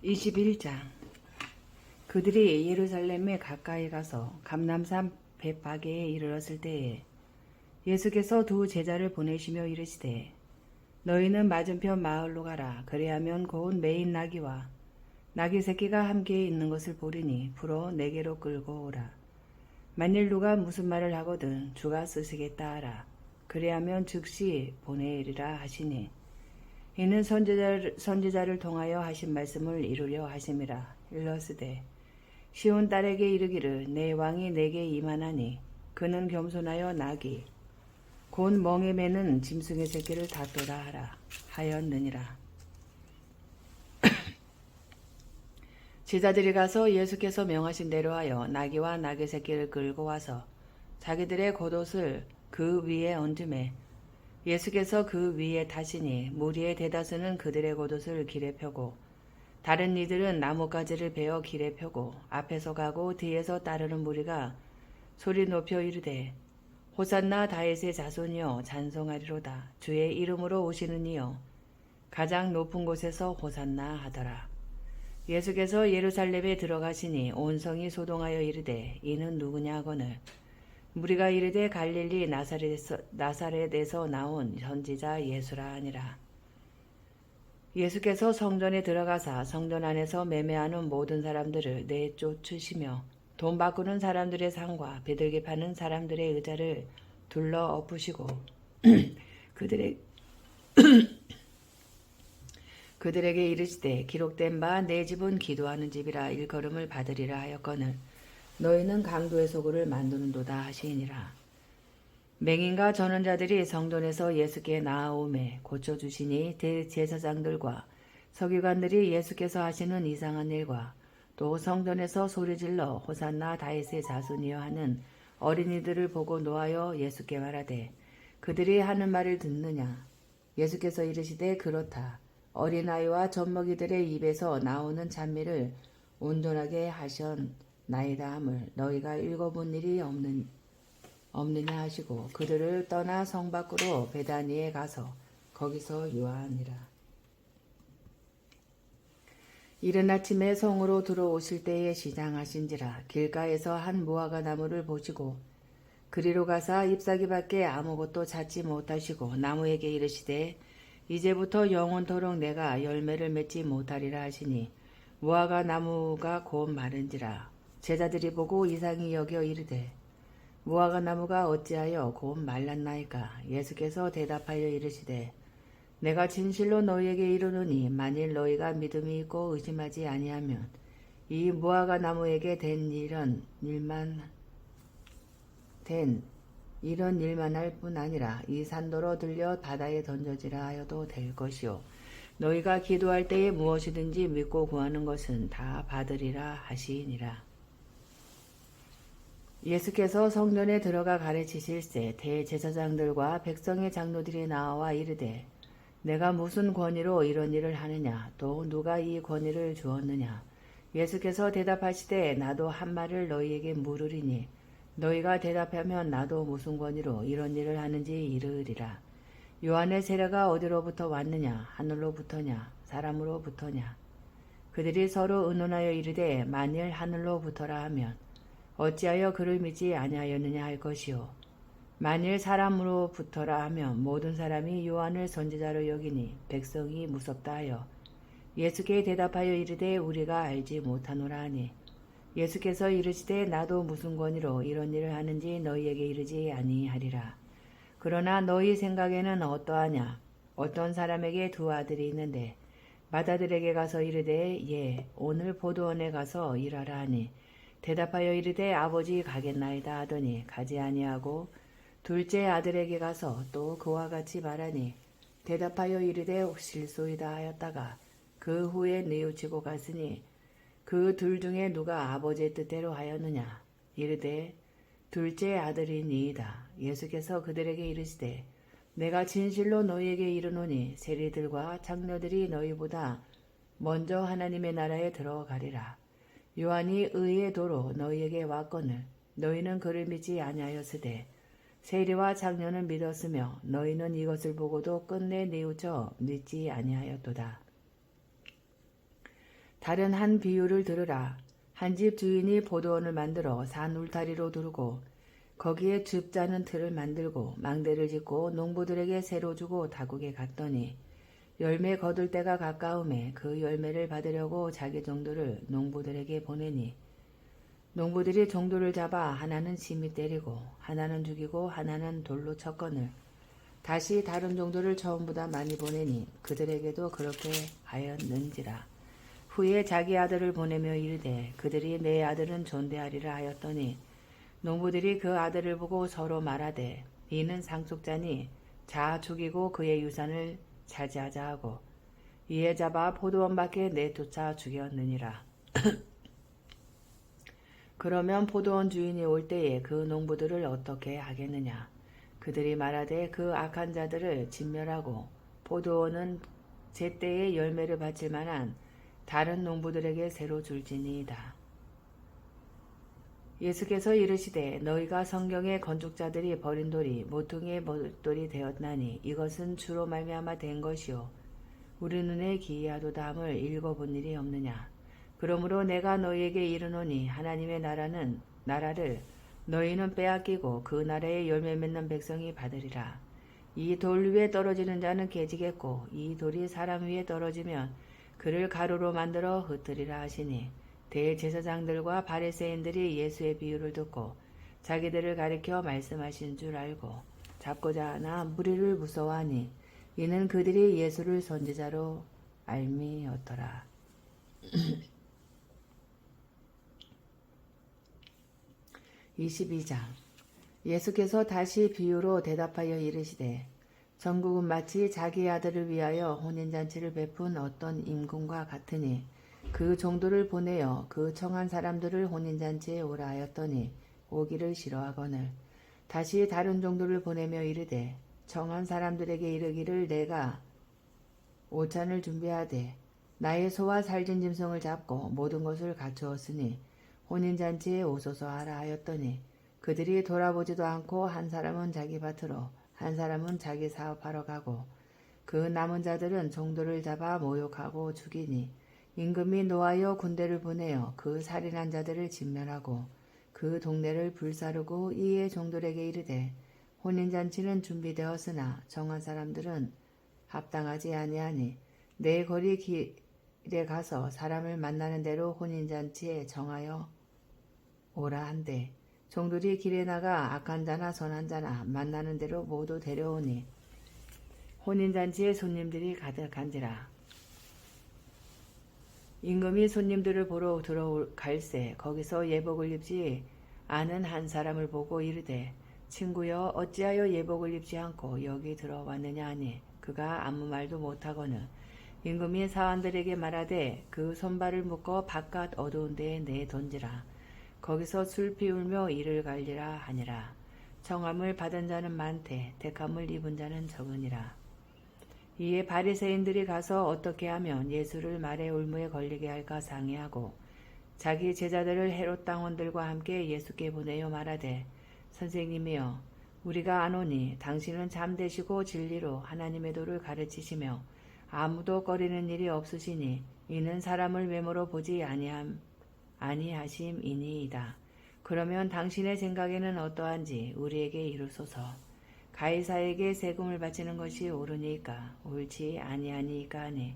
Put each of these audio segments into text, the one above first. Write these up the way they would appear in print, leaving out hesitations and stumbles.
21장. 그들이 예루살렘에 가까이 가서 감람산 벳바게에 이르렀을 때에 예수께서 두 제자를 보내시며 이르시되 너희는 맞은편 마을로 가라. 그리하면 곧 매인 나귀와 나귀 새끼가 함께 있는 것을 보리니 풀어 내게로 끌고 오라. 만일 누가 무슨 말을 하거든 주가 쓰시겠다 하라. 그리하면 즉시 보내리라 하시니 이는 선지자를 통하여 하신 말씀을 이루려 하심이라. 일러스되 시온 딸에게 이르기를 내 왕이 내게 임하나니 그는 겸손하여 나귀 곧 멍에 매는 짐승의 새끼를 닫도다 하라 하였느니라. 제자들이 가서 예수께서 명하신 대로 하여 나귀와 나귀 새끼를 끌고 와서 자기들의 겉옷을 그 위에 얹음에 예수께서 그 위에 타시니 무리의 대다수는 그들의 겉옷을 길에 펴고 다른 이들은 나뭇가지를 베어 길에 펴고 앞에서 가고 뒤에서 따르는 무리가 소리 높여 이르되 호산나 다윗의 자손이여 찬송하리로다. 주의 이름으로 오시는 이여 가장 높은 곳에서 호산나 하더라. 예수께서 예루살렘에 들어가시니 온 성이 소동하여 이르되 이는 누구냐 하거늘 무리가 이르되 갈릴리 나사렛에서 나온 선지자 예수라 하니라. 예수께서 성전에 들어가사 성전 안에서 매매하는 모든 사람들을 내쫓으시며 돈 바꾸는 사람들의 상과 비둘기 파는 사람들의 의자를 둘러 엎으시고 그들에게 이르시되 기록된 바 내 집은 기도하는 집이라 일컬음을 받으리라 하였거늘 너희는 강도의 소굴을 만드는도다 하시니라. 맹인과 전원자들이 성전에서 예수께 나아오매 고쳐주시니 대제사장들과 서기관들이 예수께서 하시는 이상한 일과 또 성전에서 소리질러 호산나 다윗의 자손이여 하는 어린이들을 보고 노하여 예수께 말하되 그들이 하는 말을 듣느냐. 예수께서 이르시되 그렇다. 어린아이와 젖먹이들의 입에서 나오는 찬미를 온전하게 하셨나이다 함을 너희가 읽어본 일이 없느냐 하시고 그들을 떠나 성 밖으로 베다니에 가서 거기서 유하니라. 이른 아침에 성으로 들어오실 때에 시장하신지라. 길가에서 한 무화과 나무를 보시고 그리로 가사 잎사귀 밖에 아무것도 찾지 못하시고 나무에게 이르시되 이제부터 영원토록 내가 열매를 맺지 못하리라 하시니 무화과 나무가 곧 마른지라. 제자들이 보고 이상히 여겨 이르되 무화과 나무가 어찌하여 곧 말랐나이까. 예수께서 대답하여 이르시되 내가 진실로 너희에게 이르노니 만일 너희가 믿음이 있고 의심하지 아니하면 이 무화과 나무에게 된 이런 일만 할 뿐 아니라 이 산도로 들려 바다에 던져지라 하여도 될 것이요 너희가 기도할 때에 무엇이든지 믿고 구하는 것은 다 받으리라 하시니라. 예수께서 성전에 들어가 가르치실새 대제사장들과 백성의 장로들이 나와 이르되 내가 무슨 권위로 이런 일을 하느냐. 또 누가 이 권위를 주었느냐. 예수께서 대답하시되 나도 한 말을 너희에게 물으리니 너희가 대답하면 나도 무슨 권위로 이런 일을 하는지 이르리라. 요한의 세례가 어디로부터 왔느냐. 하늘로부터냐 사람으로부터냐. 그들이 서로 의논하여 이르되 만일 하늘로부터라 하면 어찌하여 그를 믿지 아니하였느냐 할 것이요 만일 사람으로부터라 하면 모든 사람이 요한을 선지자로 여기니 백성이 무섭다 하여 예수께 대답하여 이르되 우리가 알지 못하노라 하니 예수께서 이르시되 나도 무슨 권위로 이런 일을 하는지 너희에게 이르지 아니하리라. 그러나 너희 생각에는 어떠하냐. 어떤 사람에게 두 아들이 있는데 맏아들에게 가서 이르되 예 오늘 포도원에 가서 일하라 하니 대답하여 이르되 아버지 가겠나이다 하더니 가지 아니하고 둘째 아들에게 가서 또 그와 같이 말하니 대답하여 이르되 실소이다 하였다가 그 후에 뉘우치고 갔으니 그 둘 중에 누가 아버지의 뜻대로 하였느냐. 이르되 둘째 아들이니이다. 예수께서 그들에게 이르시되 내가 진실로 너희에게 이르노니 세리들과 장로들이 너희보다 먼저 하나님의 나라에 들어가리라. 요한이 의의 도로 너희에게 왔거늘 너희는 그를 믿지 아니하였으되 세리와 장로는 믿었으며 너희는 이것을 보고도 끝내 뉘우쳐 믿지 아니하였도다. 다른 한 비유를 들으라. 한 집 주인이 포도원을 만들어 산 울타리로 두르고 거기에 줍 짜는 틀을 만들고 망대를 짓고 농부들에게 새로 주고 다국에 갔더니 열매 거둘 때가 가까움에 그 열매를 받으려고 자기 종들을 농부들에게 보내니 농부들이 종들을 잡아 하나는 심히 때리고 하나는 죽이고 하나는 돌로 쳤거늘 다시 다른 종들을 처음보다 많이 보내니 그들에게도 그렇게 하였는지라. 후에 자기 아들을 보내며 이르되 그들이 내 아들은 존대하리라 하였더니 농부들이 그 아들을 보고 서로 말하되 이는 상속자니 자 죽이고 그의 유산을 차지하자 하고 이에 잡아 포도원 밖에 내쫓아 죽였느니라. 그러면 포도원 주인이 올 때에 그 농부들을 어떻게 하겠느냐. 그들이 말하되 그 악한 자들을 진멸하고 포도원은 제때에 열매를 바칠 만한 다른 농부들에게 새로 줄지니이다. 예수께서 이르시되 너희가 성경의 건축자들이 버린 돌이 모퉁이의 돌이 되었나니 이것은 주로 말미암아 된 것이요 우리 눈에 기이하도다함을 읽어본 일이 없느냐. 그러므로 내가 너희에게 이르노니 하나님의 나라를 너희는 빼앗기고 그 나라의 열매 맺는 백성이 받으리라. 이 돌 위에 떨어지는 자는 깨지겠고 이 돌이 사람 위에 떨어지면 그를 가루로 만들어 흩으리라 하시니 대제사장들과 바리새인들이 예수의 비유를 듣고 자기들을 가리켜 말씀하신 줄 알고 잡고자 하나 무리를 무서워하니 이는 그들이 예수를 선지자로 알미었더라. 22장 예수께서 다시 비유로 대답하여 이르시되 전국은 마치 자기 아들을 위하여 혼인잔치를 베푼 어떤 임금과 같으니 그 종들을 보내어 그 청한 사람들을 혼인잔치에 오라 하였더니 오기를 싫어하거늘 다시 다른 종들을 보내며 이르되 청한 사람들에게 이르기를 내가 오찬을 준비하되 나의 소와 살진 짐승을 잡고 모든 것을 갖추었으니 혼인잔치에 오소서 하라 하였더니 그들이 돌아보지도 않고 한 사람은 자기 밭으로 한 사람은 자기 사업하러 가고 그 남은 자들은 종들을 잡아 모욕하고 죽이니 임금이 노하여 군대를 보내어 그 살인한 자들을 진멸하고 그 동네를 불사르고 이에 종들에게 이르되 혼인잔치는 준비되었으나 정한 사람들은 합당하지 아니하니 내 거리 길에 가서 사람을 만나는 대로 혼인잔치에 정하여 오라 한대 종들이 길에 나가 악한 자나 선한 자나 만나는 대로 모두 데려오니 혼인잔치에 손님들이 가득한지라. 임금이 손님들을 보러 들어갈새 거기서 예복을 입지 않은 한 사람을 보고 이르되 친구여 어찌하여 예복을 입지 않고 여기 들어왔느냐 하니 그가 아무 말도 못하거늘 임금이 사환들에게 말하되 그 손발을 묶어 바깥 어두운 데에 내던지라. 거기서 슬피 울며 이를 갈리라 하니라. 청함을 받은 자는 많되 택함을 입은 자는 적으니라. 이에 바리새인들이 가서 어떻게 하면 예수를 말의 올무에 걸리게 할까 상의하고 자기 제자들을 헤롯 당원들과 함께 예수께 보내어 말하되 선생님이여 우리가 아노니 당신은 참되시고 진리로 하나님의 도를 가르치시며 아무도 꺼리는 일이 없으시니 이는 사람을 외모로 보지 아니하심이니이다. 그러면 당신의 생각에는 어떠한지 우리에게 이르소서. 가이사에게 세금을 바치는 것이 옳으니까 옳지 아니하니까 하니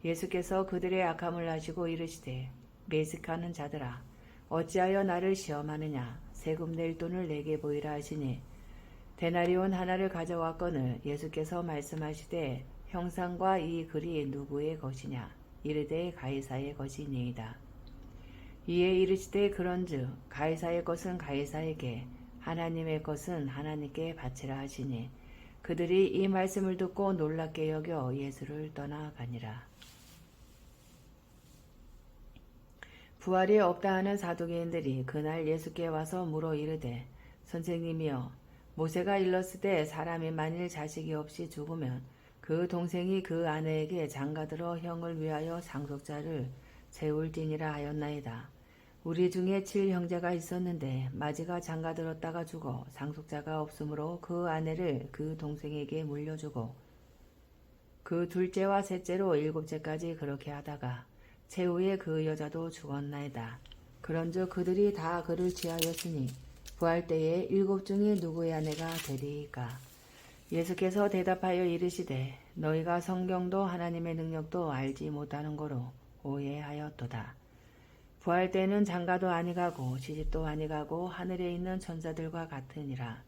예수께서 그들의 악함을 아시고 이르시되 매식하는 자들아 어찌하여 나를 시험하느냐. 세금 낼 돈을 내게 보이라 하시니 데나리온 하나를 가져왔거늘 예수께서 말씀하시되 형상과 이 글이 누구의 것이냐. 이르되 가이사의 것이니이다. 이에 이르시되 그런즉 가이사의 것은 가이사에게 하나님의 것은 하나님께 바치라 하시니 그들이 이 말씀을 듣고 놀랍게 여겨 예수를 떠나가니라. 부활이 없다 하는 사두개인들이 그날 예수께 와서 물어 이르되 선생님이여 모세가 일렀으되 사람이 만일 자식이 없이 죽으면 그 동생이 그 아내에게 장가들어 형을 위하여 상속자를 세울지니라 하였나이다. 우리 중에 7형제가 있었는데 마지가 장가들었다가 죽어 상속자가 없으므로 그 아내를 그 동생에게 물려주고 그 둘째와 셋째로 7째까지 그렇게 하다가 최후에 그 여자도 죽었나이다. 그런즉 그들이 다 그를 취하였으니 부활 때에 7 중에 누구의 아내가 되리이까? 예수께서 대답하여 이르시되 너희가 성경도 하나님의 능력도 알지 못하는 거로 오해하였도다. 부활 때는 장가도 아니가고 시집도 아니가고 하늘에 있는 천사들과 같으니라.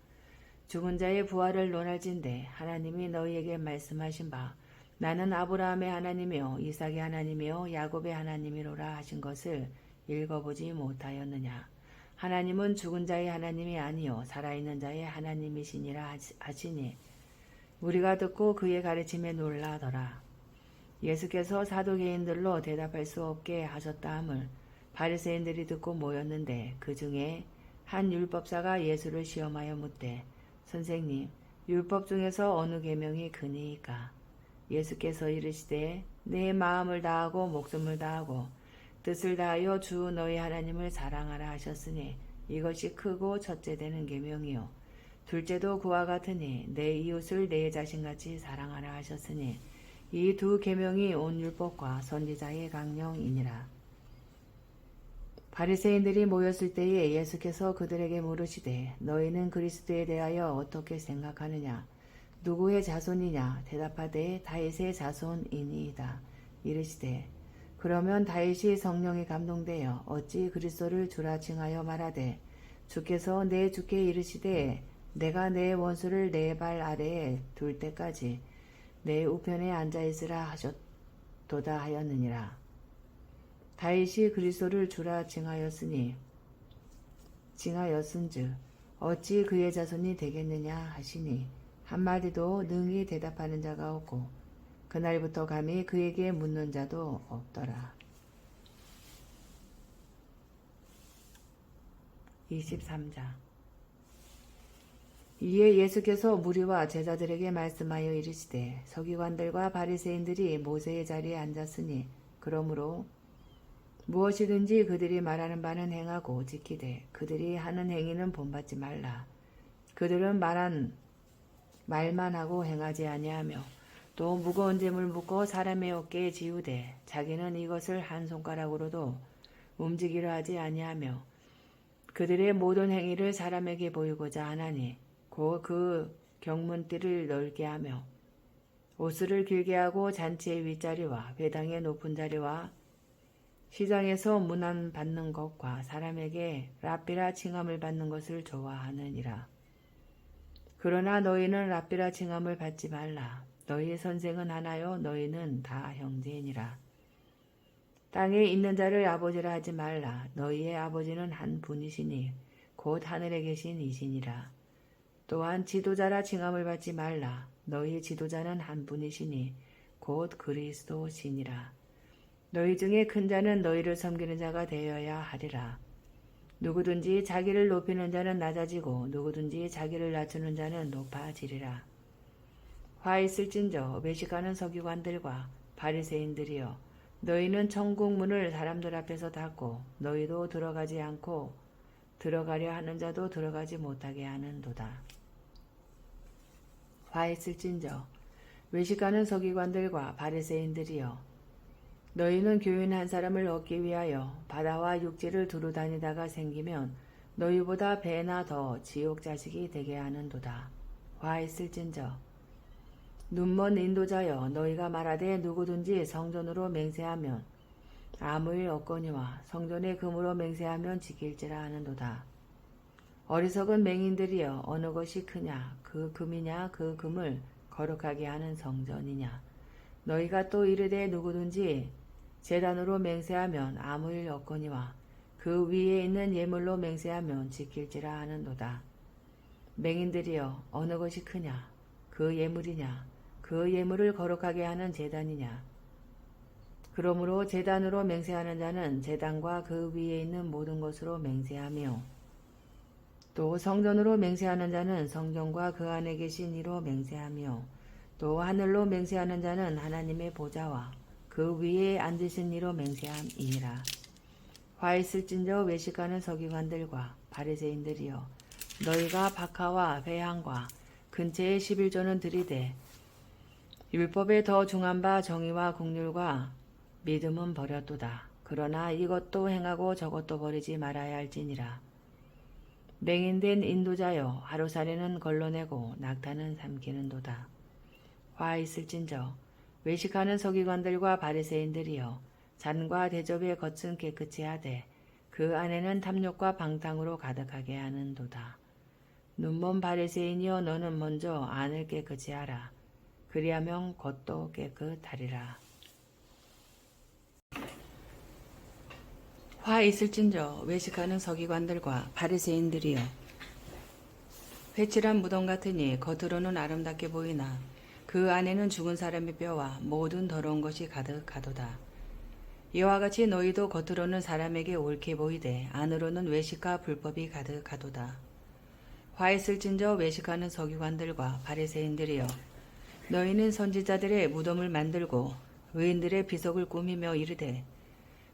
죽은 자의 부활을 논할진대 하나님이 너희에게 말씀하신 바 나는 아브라함의 하나님이요 이삭의 하나님이요 야곱의 하나님이로라 하신 것을 읽어보지 못하였느냐. 하나님은 죽은 자의 하나님이 아니요 살아있는 자의 하나님이시니라 하시니 우리가 듣고 그의 가르침에 놀라더라. 예수께서 사두개인들로 대답할 수 없게 하셨다 함을 바리새인들이 듣고 모였는데 그 중에 한 율법사가 예수를 시험하여 묻되 선생님 율법 중에서 어느 계명이 크니이까? 예수께서 이르시되 내 마음을 다하고 목숨을 다하고 뜻을 다하여 주 너희 하나님을 사랑하라 하셨으니 이것이 크고 첫째 되는 계명이요 둘째도 그와 같으니 내 이웃을 내 자신같이 사랑하라 하셨으니 이 2 계명이 온 율법과 선지자의 강령이니라. 바리새인들이 모였을 때에 예수께서 그들에게 물으시되 너희는 그리스도에 대하여 어떻게 생각하느냐? 누구의 자손이냐? 대답하되 다윗의 자손이니이다. 이르시되 그러면 다윗이 성령에 감동되어 어찌 그리스도를 주라 칭하여 말하되 주께서 내 주께 이르시되 내가 내 원수를 내 발 아래에 둘 때까지 내 우편에 앉아있으라 하셨도다 하였느니라. 다윗이 그리스도를 주라 칭하였은즉 어찌 그의 자손이 되겠느냐 하시니 한마디도 능히 대답하는 자가 없고 그날부터 감히 그에게 묻는 자도 없더라. 23장 이에 예수께서 무리와 제자들에게 말씀하여 이르시되 서기관들과 바리새인들이 모세의 자리에 앉았으니 그러므로 무엇이든지 그들이 말하는 바는 행하고 지키되 그들이 하는 행위는 본받지 말라. 그들은 말만 하고 행하지 아니하며 또 무거운 짐을 묻고 사람의 어깨에 지우되 자기는 이것을 한 손가락으로도 움직이려 하지 아니하며 그들의 모든 행위를 사람에게 보이고자 하나니 곧 그 경문띠를 넓게 하며 옷을 길게 하고 잔치의 윗자리와 회당의 높은 자리와 시장에서 문안 받는 것과 사람에게 랍비라 칭함을 받는 것을 좋아하느니라. 그러나 너희는 랍비라 칭함을 받지 말라. 너희의 선생은 하나요 너희는 다 형제이니라. 땅에 있는 자를 아버지라 하지 말라. 너희의 아버지는 한 분이시니 곧 하늘에 계신 이시니라. 또한 지도자라 칭함을 받지 말라. 너희 지도자는 한 분이시니 곧 그리스도시니라. 너희 중에 큰 자는 너희를 섬기는 자가 되어야 하리라. 누구든지 자기를 높이는 자는 낮아지고 누구든지 자기를 낮추는 자는 높아지리라. 화 있을진저 외식하는 서기관들과 바리새인들이여 너희는 천국 문을 사람들 앞에서 닫고 너희도 들어가지 않고 들어가려 하는 자도 들어가지 못하게 하는도다. 화 있을진저 외식하는 서기관들과 바리새인들이여 너희는 교인 한 사람을 얻기 위하여 바다와 육지를 두루 다니다가 생기면 너희보다 배나 더 지옥 자식이 되게 하는도다. 화 있을진저 눈먼 인도자여 너희가 말하되 누구든지 성전으로 맹세하면 아무 일 없거니와 성전의 금으로 맹세하면 지킬지라 하는도다. 어리석은 맹인들이여 어느 것이 크냐 그 금이냐 그 금을 거룩하게 하는 성전이냐. 너희가 또 이르되 누구든지 제단으로 맹세하면 아무 일 없거니와 그 위에 있는 예물로 맹세하면 지킬지라 하는도다. 맹인들이여 어느 것이 크냐 그 예물이냐 그 예물을 거룩하게 하는 제단이냐. 그러므로 제단으로 맹세하는 자는 제단과 그 위에 있는 모든 것으로 맹세하며 또 성전으로 맹세하는 자는 성전과 그 안에 계신 이로 맹세하며 또 하늘로 맹세하는 자는 하나님의 보좌와 그 위에 앉으신 이로 맹세함이니라. 화 있을진저 외식하는 서기관들과 바리새인들이여 너희가 박하와 회향과 근처에 11조는 들이되 율법에 더 중한 바 정의와 국률과 믿음은 버렸도다. 그러나 이것도 행하고 저것도 버리지 말아야 할지니라. 맹인된 인도자여 하루살이는 걸러내고 낙타는 삼키는도다. 화 있을진저 외식하는 서기관들과 바리새인들이여 잔과 대접의 겉은 깨끗이 하되 그 안에는 탐욕과 방탕으로 가득하게 하는도다. 눈먼 바리새인이여 너는 먼저 안을 깨끗이 하라. 그리하면 겉도 깨끗하리라. 화 있을진저 외식하는 서기관들과 바리새인들이여 회칠한 무덤 같으니 겉으로는 아름답게 보이나 그 안에는 죽은 사람의 뼈와 모든 더러운 것이 가득하도다. 이와 같이 너희도 겉으로는 사람에게 옳게 보이되 안으로는 외식과 불법이 가득하도다. 화 있을진저 외식하는 서기관들과 바리새인들이여 너희는 선지자들의 무덤을 만들고 의인들의 비석을 꾸미며 이르되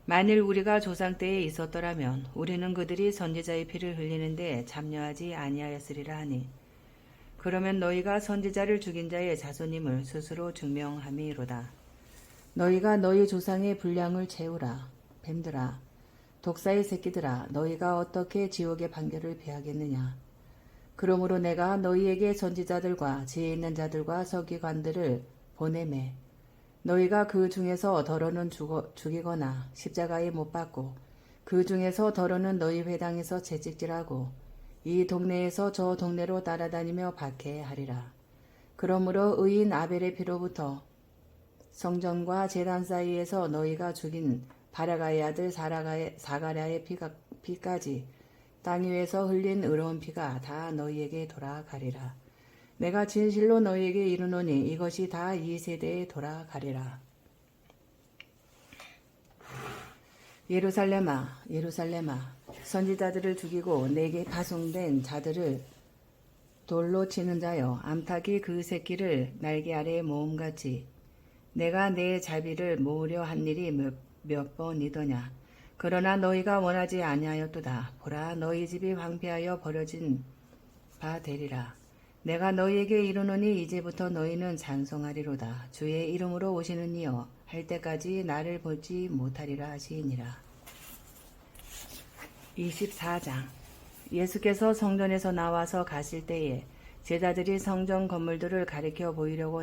만일 우리가 조상 때에 있었더라면 우리는 그들이 선지자의 피를 흘리는데 참여하지 아니하였으리라 하니 그러면 너희가 선지자를 죽인 자의 자손임을 스스로 증명함이로다. 너희가 너희 조상의 분량을 채우라. 뱀들아 독사의 새끼들아 너희가 어떻게 지옥의 판결을 피하겠느냐. 그러므로 내가 너희에게 선지자들과 지혜 있는 자들과 서기관들을 보내매 너희가 그 중에서 더러는 죽이거나 십자가에 못 박고 그 중에서 더러는 너희 회당에서 채찍질하고 이 동네에서 저 동네로 따라다니며 박해하리라. 그러므로 의인 아벨의 피로부터 성전과 제단 사이에서 너희가 죽인 바라가의 아들 사가랴의 피까지 땅 위에서 흘린 의로운 피가 다 너희에게 돌아가리라. 내가 진실로 너희에게 이르노니 이것이 다 이 세대에 돌아가리라. 예루살렘아 예루살렘아 선지자들을 죽이고 내게 파송된 자들을 돌로 치는 자여 암탉이 그 새끼를 날개 아래에 모음같이 내가 내 자비를 모으려 한 일이 몇 번이더냐. 그러나 너희가 원하지 아니하였도다. 보라 너희 집이 황폐하여 버려진 바 되리라. 내가 너희에게 이르노니 이제부터 너희는 찬송하리로다. 주의 이름으로 오시는 이여 할 때까지 나를 보지 못하리라 하시니라. 24장 예수께서 성전에서 나와서 가실 때에 제자들이 성전 건물들을 가리켜 보이려고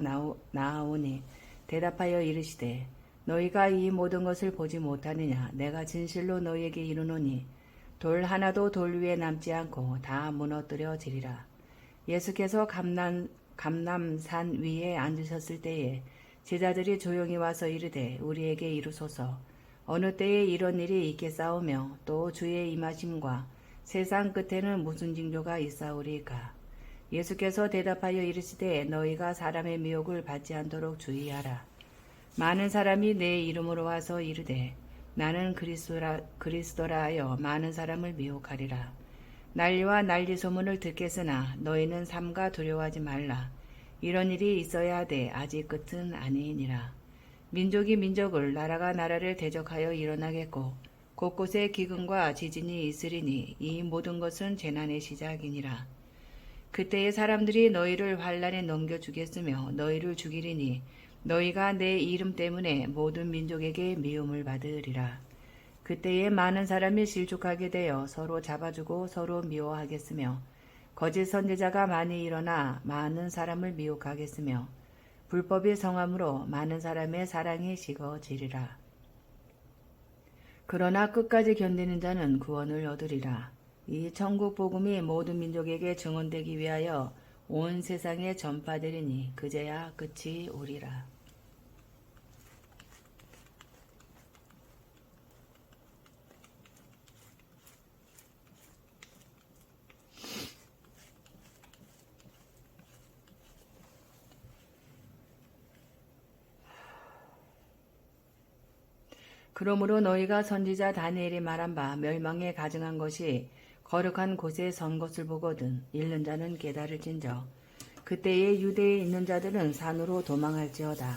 나아오니 대답하여 이르시되 너희가 이 모든 것을 보지 못하느냐. 내가 진실로 너희에게 이르노니 돌 하나도 돌 위에 남지 않고 다 무너뜨려지리라. 예수께서 감람산 위에 앉으셨을 때에 제자들이 조용히 와서 이르되 우리에게 이루소서 어느 때에 이런 일이 있겠사오며 또 주의 임하심과 세상 끝에는 무슨 징조가 있사오리까. 예수께서 대답하여 이르시되 너희가 사람의 미혹을 받지 않도록 주의하라. 많은 사람이 내 이름으로 와서 이르되 나는 그리스도라 하여 많은 사람을 미혹하리라. 난리와 난리 소문을 듣겠으나 너희는 삼가 두려워하지 말라. 이런 일이 있어야 하되 아직 끝은 아니니라. 민족이 민족을 나라가 나라를 대적하여 일어나겠고 곳곳에 기근과 지진이 있으리니 이 모든 것은 재난의 시작이니라. 그때에 사람들이 너희를 환란에 넘겨주겠으며 너희를 죽이리니 너희가 내 이름 때문에 모든 민족에게 미움을 받으리라. 그때에 많은 사람이 실족하게 되어 서로 잡아주고 서로 미워하겠으며 거짓 선지자가 많이 일어나 많은 사람을 미혹하겠으며 불법이 성함으로 많은 사람의 사랑이 식어지리라. 그러나 끝까지 견디는 자는 구원을 얻으리라. 이 천국 복음이 모든 민족에게 증언되기 위하여 온 세상에 전파되리니 그제야 끝이 오리라. 그러므로 너희가 선지자 다니엘이 말한 바 멸망에 가증한 것이 거룩한 곳에 선 것을 보거든 읽는 자는 깨달을진저. 그때에 유대에 있는 자들은 산으로 도망할지어다.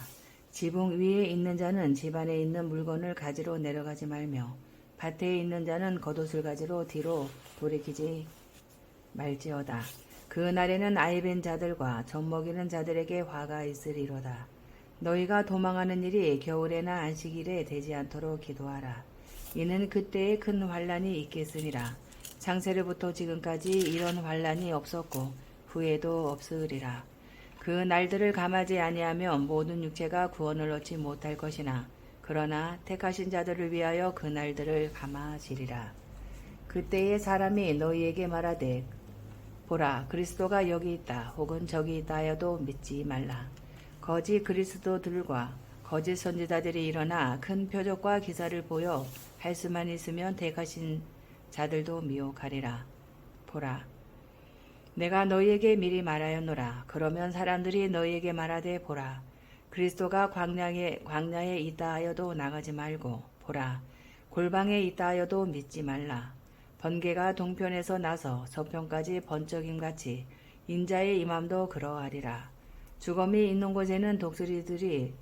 지붕 위에 있는 자는 집 안에 있는 물건을 가지러 내려가지 말며 밭에 있는 자는 겉옷을 가지러 뒤로 돌이키지 말지어다. 그 날에는 아이벤 자들과 젖먹이는 자들에게 화가 있으리로다. 너희가 도망하는 일이 겨울에나 안식일에 되지 않도록 기도하라. 이는 그때에 큰 환란이 있겠음이라. 창세로부터 지금까지 이런 환란이 없었고 후에도 없으리라. 그 날들을 감하지 아니하면 모든 육체가 구원을 얻지 못할 것이나 그러나 택하신 자들을 위하여 그 날들을 감하시리라. 그때에 사람이 너희에게 말하되 보라 그리스도가 여기 있다 혹은 저기 있다 하여도 믿지 말라. 거짓 그리스도들과 거짓 선지자들이 일어나 큰 표적과 기사를 보여 할 수만 있으면 택하신 자들도 미혹하리라. 보라 내가 너희에게 미리 말하였노라. 그러면 사람들이 너희에게 말하되 보라 그리스도가 광야에 있다 하여도 나가지 말고 보라 골방에 있다 하여도 믿지 말라. 번개가 동편에서 나서 서편까지 번쩍임같이 인자의 임함도 그러하리라. 죽음이 있는 곳에는 독수리들이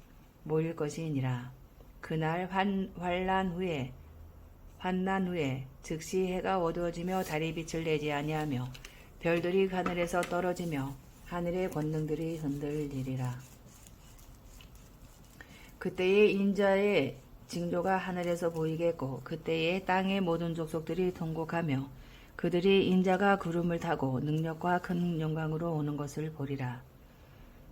모일 것이니라. 그날 환난 후에 즉시 해가 어두워지며 달이 빛을 내지 아니하며 별들이 하늘에서 떨어지며 하늘의 권능들이 흔들리리라. 그때에 인자의 징조가 하늘에서 보이겠고 그때에 땅의 모든 족속들이 통곡하며 그들이 인자가 구름을 타고 능력과 큰 영광으로 오는 것을 보리라.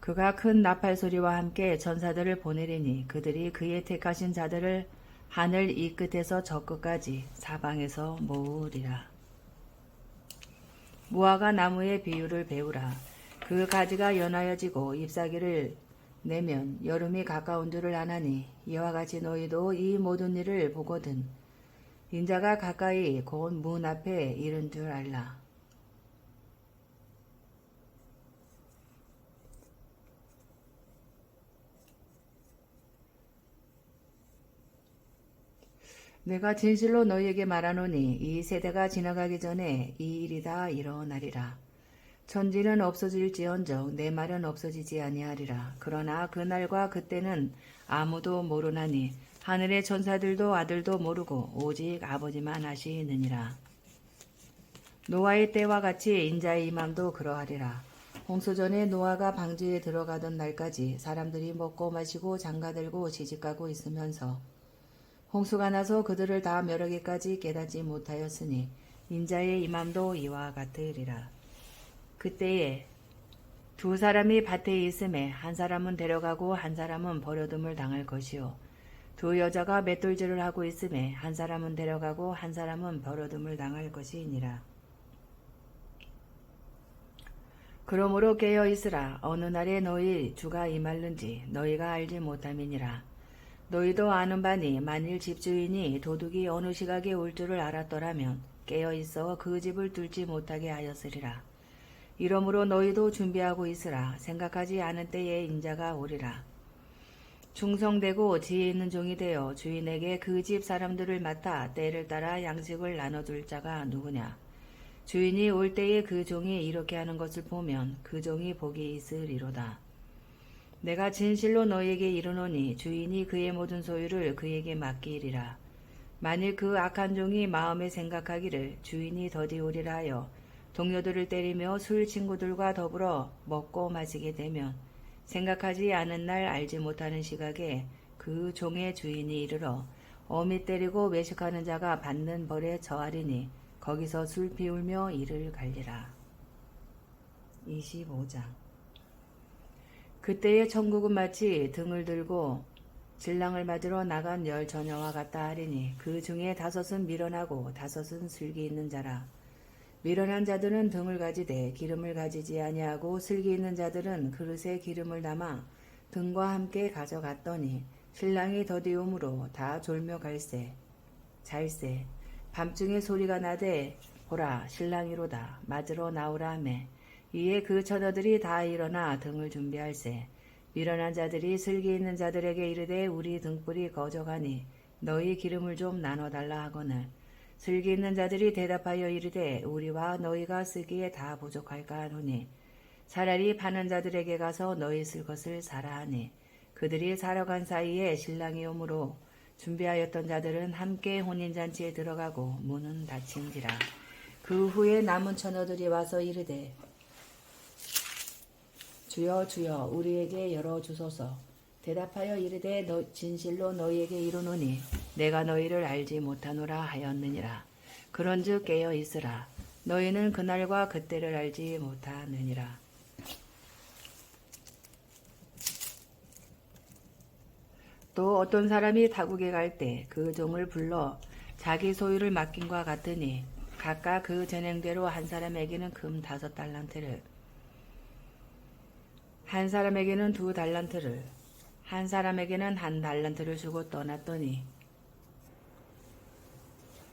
그가 큰 나팔 소리와 함께 전사들을 보내리니 그들이 그의 택하신 자들을 하늘 이 끝에서 저 끝까지 사방에서 모으리라. 무화과 나무의 비유를 배우라. 그 가지가 연하여지고 잎사귀를 내면 여름이 가까운 줄을 아나니 이와 같이 너희도 이 모든 일을 보거든 인자가 가까이 곧 문 앞에 이른 줄 알라. 내가 진실로 너희에게 말하노니 이 세대가 지나가기 전에 이 일이 다 일어나리라. 천지는 없어질지언정 내 말은 없어지지 아니하리라. 그러나 그날과 그때는 아무도 모르나니 하늘의 천사들도 아들도 모르고 오직 아버지만 아시느니라. 노아의 때와 같이 인자의 임함도 그러하리라. 홍수전에 노아가 방주에 들어가던 날까지 사람들이 먹고 마시고 장가들고 시집가고 있으면서 홍수가 나서 그들을 다 멸하기까지 깨닫지 못하였으니 인자의 임함도 이와 같으리라. 그때에 두 사람이 밭에 있음에 한 사람은 데려가고 한 사람은 버려둠을 당할 것이요 두 여자가 맷돌질을 하고 있음에 한 사람은 데려가고 한 사람은 버려둠을 당할 것이니라. 그러므로 깨어 있으라. 어느 날에 너희 주가 임할는지 너희가 알지 못함이니라. 너희도 아는 바니 만일 집주인이 도둑이 어느 시각에 올 줄을 알았더라면 깨어 있어 그 집을 뚫지 못하게 하였으리라. 이러므로 너희도 준비하고 있으라. 생각하지 않은 때에 인자가 오리라. 충성되고 지혜 있는 종이 되어 주인에게 그 집 사람들을 맡아 때를 따라 양식을 나눠줄 자가 누구냐. 주인이 올 때에 그 종이 이렇게 하는 것을 보면 그 종이 복이 있으리로다. 내가 진실로 너희에게 이르노니 주인이 그의 모든 소유를 그에게 맡기리라. 만일 그 악한 종이 마음에 생각하기를 주인이 더디 오리라 하여 동료들을 때리며 술 친구들과 더불어 먹고 마시게 되면 생각하지 않은 날 알지 못하는 시각에 그 종의 주인이 이르러 어미 때리고 외식하는 자가 받는 벌에 처하리니 거기서 술 피울며 이를 갈리라. 25장 그때의 천국은 마치 등을 들고 신랑을 맞으러 나간 열 처녀와 같다 하리니 그 중에 5은 미련하고 5은 슬기 있는 자라. 미련한 자들은 등을 가지되 기름을 가지지 아니하고 슬기 있는 자들은 그릇에 기름을 담아 등과 함께 가져갔더니 신랑이 더디움으로 다 졸며 잘세 밤중에 소리가 나되 보라 신랑이로다 맞으러 나오라 하매 이에 그 처녀들이 다 일어나 등을 준비할세 미련한 자들이 슬기 있는 자들에게 이르되 우리 등불이 거져가니 너희 기름을 좀 나눠달라 하거늘 슬기 있는 자들이 대답하여 이르되 우리와 너희가 쓰기에 다 부족할까 하노니 차라리 파는 자들에게 가서 너희 쓸 것을 사라 하니 그들이 사러 간 사이에 신랑이 오므로 준비하였던 자들은 함께 혼인잔치에 들어가고 문은 닫힌지라. 그 후에 남은 처녀들이 와서 이르되 주여 주여 우리에게 열어주소서. 대답하여 이르되 진실로 너희에게 이르노니 내가 너희를 알지 못하노라 하였느니라. 그런즉 깨어 있으라. 너희는 그날과 그때를 알지 못하느니라. 또 어떤 사람이 타국에 갈 때 그 종을 불러 자기 소유를 맡김과 같으니 각각 그 전행대로 한 사람에게는 금 5달란트를, 한 사람에게는 2달란트를, 한 사람에게는 1달란트를 주고 떠났더니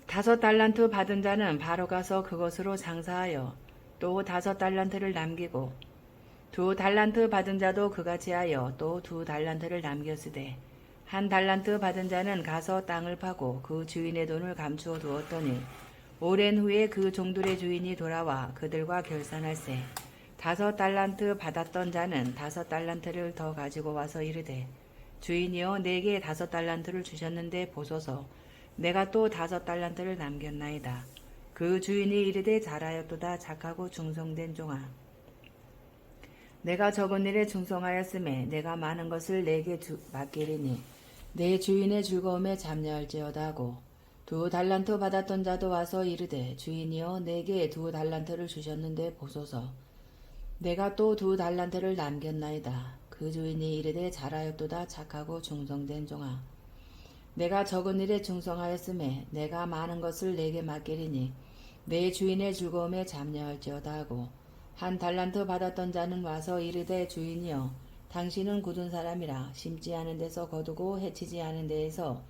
5달란트 받은 자는 바로 가서 그것으로 장사하여 또 5달란트를 남기고 2달란트 받은 자도 그같이 하여 또 2달란트를 남겼으되 1달란트 받은 자는 가서 땅을 파고 그 주인의 돈을 감추어 두었더니 오랜 후에 그 종들의 주인이 돌아와 그들과 결산할세 5달란트 받았던 자는 5달란트를 더 가지고 와서 이르되 주인이여 내게 5달란트를 주셨는데 보소서 내가 또 5달란트를 남겼나이다. 그 주인이 이르되 잘하였도다 착하고 충성된 종아 내가 적은 일에 충성하였음에 내가 많은 것을 내게 맡기리니 내 주인의 즐거움에 참여할지어다 하고 2달란트 받았던 자도 와서 이르되 주인이여 내게 2달란트를 주셨는데 보소서 내가 또 2달란트를 남겼나이다. 그 주인이 이르되 잘하였도다 착하고 충성된 종아 내가 적은 일에 충성하였음에 내가 많은 것을 내게 맡기리니 내 주인의 즐거움에 참여할지어다 하고 1달란트 받았던 자는 와서 이르되 주인이여 당신은 굳은 사람이라 심지 않은 데서 거두고 해치지 않은 데에서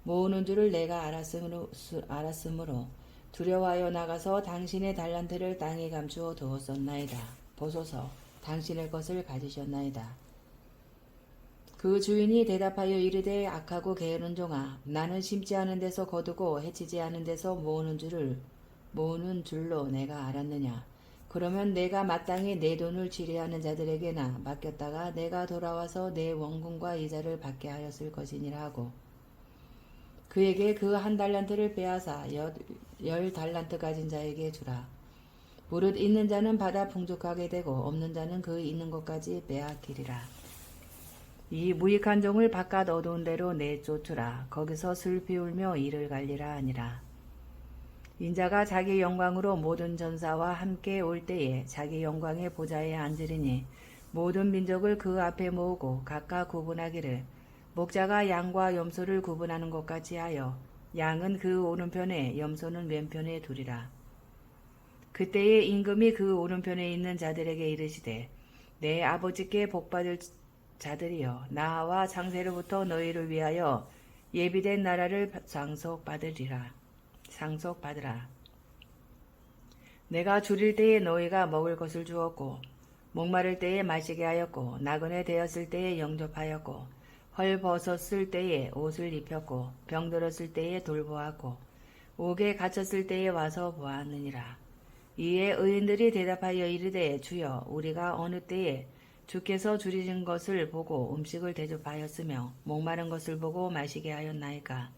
모으는 줄을 내가 알았으므로 두려워하여 나가서 당신의 달란트를 땅에 감추어 두었었나이다. 보소서 당신의 것을 가지셨나이다. 그 주인이 대답하여 이르되 악하고 게으른 종아 나는 심지 않은 데서 거두고 해치지 않은 데서 모으는 줄로 내가 알았느냐. 그러면 내가 마땅히 내 돈을 치리하는 자들에게나 맡겼다가 내가 돌아와서 내 원금과 이자를 받게 하였을 것이니라 하고 그에게 그 1달란트를 빼앗아 10달란트 가진 자에게 주라. 무릇 있는 자는 받아 풍족하게 되고 없는 자는 그 있는 것까지 빼앗기리라. 이 무익한 종을 바깥 어두운 데로 내쫓으라. 거기서 슬피 울며 이를 갈리라 하니라. 인자가 자기 영광으로 모든 전사와 함께 올 때에 자기 영광의 보좌에 앉으리니 모든 민족을 그 앞에 모으고 각각 구분하기를 목자가 양과 염소를 구분하는 것 같이 하여 양은 그 오른편에 염소는 왼편에 두리라. 그때에 임금이 그 오른편에 있는 자들에게 이르시되 내 아버지께 복받을 자들이여 나와 창세로부터 너희를 위하여 예비된 나라를 상속받으라. 내가 줄일 때에 너희가 먹을 것을 주었고 목마를 때에 마시게 하였고 나그네 되었을 때에 영접하였고 헐 벗었을 때에 옷을 입혔고 병들었을 때에 돌보았고 옥에 갇혔을 때에 와서 보았느니라. 이에 의인들이 대답하여 이르되 주여 우리가 어느 때에 주께서 줄이신 것을 보고 음식을 대접하였으며 목마른 것을 보고 마시게 하였나이까.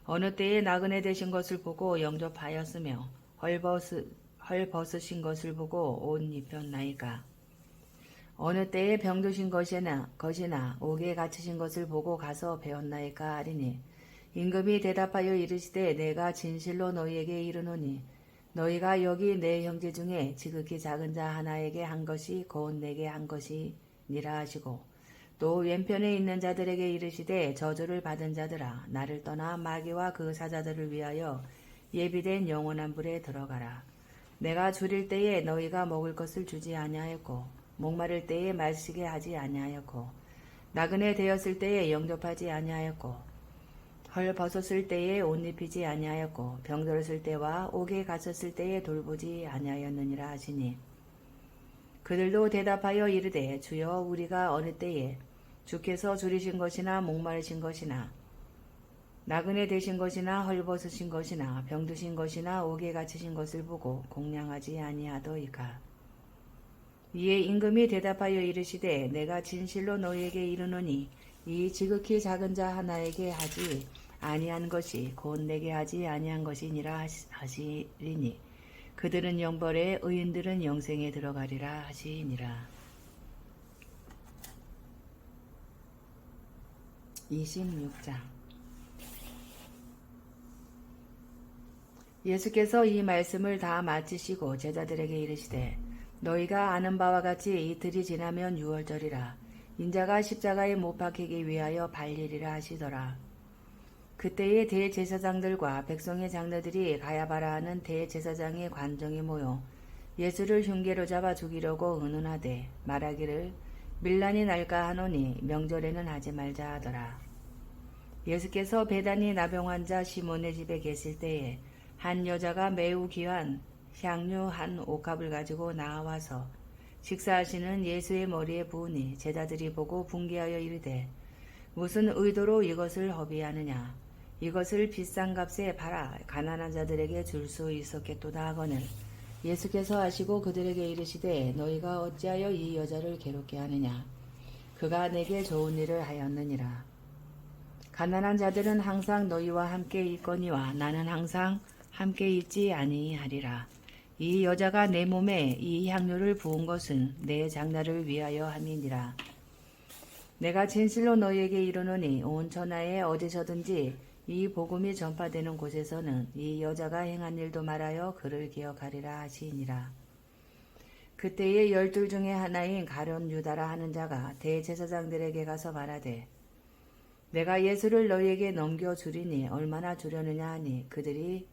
어느 때에 나그네 되신 것을 보고 영접하였으며 헐 벗으신 것을 보고 옷 입혔나이까. 어느 때에 병드신 것이나 옥에 갇히신 것을 보고 가서 배웠나이까 하리니 임금이 대답하여 이르시되 내가 진실로 너희에게 이르노니 너희가 여기 내 형제 중에 지극히 작은 자 하나에게 한 것이 곧 내게 한 것이니라 하시고 또 왼편에 있는 자들에게 이르시되 저주를 받은 자들아 나를 떠나 마귀와 그 사자들을 위하여 예비된 영원한 불에 들어가라. 내가 줄일 때에 너희가 먹을 것을 주지 아니하였고 목마를 때에 마시게 하지 아니하였고 나그네 되었을 때에 영접하지 아니하였고 헐 벗었을 때에 옷 입히지 아니하였고 병들었을 때와 옥에 갇혔을 때에 돌보지 아니하였느니라 하시니 그들도 대답하여 이르되 주여 우리가 어느 때에 주께서 줄이신 것이나 목마르신 것이나 나그네 되신 것이나 헐벗으신 것이나 병드신 것이나 옥에 갇히신 것을 보고 공양하지 아니하더이까. 이에 임금이 대답하여 이르시되 내가 진실로 너희에게 이르노니 이 지극히 작은 자 하나에게 하지 아니한 것이 곧 내게 하지 아니한 것이니라 하시리니 그들은 영벌에 의인들은 영생에 들어가리라 하시니라. 26장. 예수께서 이 말씀을 다 마치시고 제자들에게 이르시되 너희가 아는 바와 같이 이틀이 지나면 유월절이라 인자가 십자가에 못 박히기 위하여 발리리라 하시더라. 그때에 대제사장들과 백성의 장로들이 가야바라 하는 대제사장의 관정에 모여 예수를 흉계로 잡아 죽이려고 의논하되 말하기를 밀란이 날까 하노니 명절에는 하지 말자 하더라. 예수께서 베다니 나병 환자 시몬의 집에 계실 때에 한 여자가 매우 귀한 향유 한 옥합을 가지고 나와서 식사하시는 예수의 머리에 부으니 제자들이 보고 분개하여 이르되 무슨 의도로 이것을 허비하느냐. 이것을 비싼 값에 팔아 가난한 자들에게 줄 수 있었겠도다 하거늘 예수께서 하시고 그들에게 이르시되 너희가 어찌하여 이 여자를 괴롭게 하느냐. 그가 내게 좋은 일을 하였느니라. 가난한 자들은 항상 너희와 함께 있거니와 나는 항상 함께 있지 아니하리라. 이 여자가 내 몸에 이 향료를 부은 것은 내 장날을 위하여 함이니라. 내가 진실로 너희에게 이르노니 온 천하에 어디서든지 이 복음이 전파되는 곳에서는 이 여자가 행한 일도 말하여 그를 기억하리라 하시니라. 그때에 12 중에 하나인 가룟 유다라 하는 자가 대제사장들에게 가서 말하되 내가 예수를 너희에게 넘겨주리니 얼마나 주려느냐 하니 그들이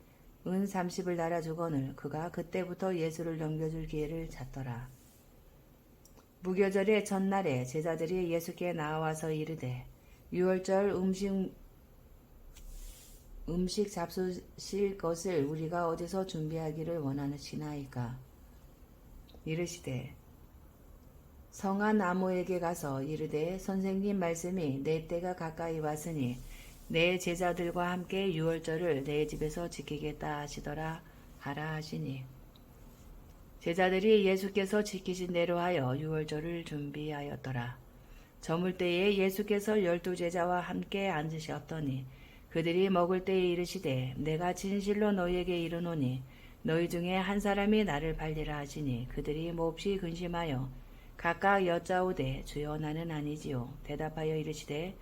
은 30을 달아주거늘 그가 그때부터 예수를 넘겨줄 기회를 찾더라. 무교절의 첫날에 제자들이 예수께 나와서 이르되 유월절 음식 잡수실 것을 우리가 어디서 준비하기를 원하시나이까. 이르시되 성한 아모에게 가서 이르되 선생님 말씀이 내 때가 가까이 왔으니 내 제자들과 함께 유월절을 내 집에서 지키겠다 하시더라 하라 하시니 제자들이 예수께서 지키신 대로 하여 유월절을 준비하였더라. 저물 때에 예수께서 12 제자와 함께 앉으셨더니 그들이 먹을 때에 이르시되 내가 진실로 너희에게 이르노니 너희 중에 한 사람이 나를 팔리라 하시니 그들이 몹시 근심하여 각각 여짜오되 주여 나는 아니지요. 대답하여 이르시되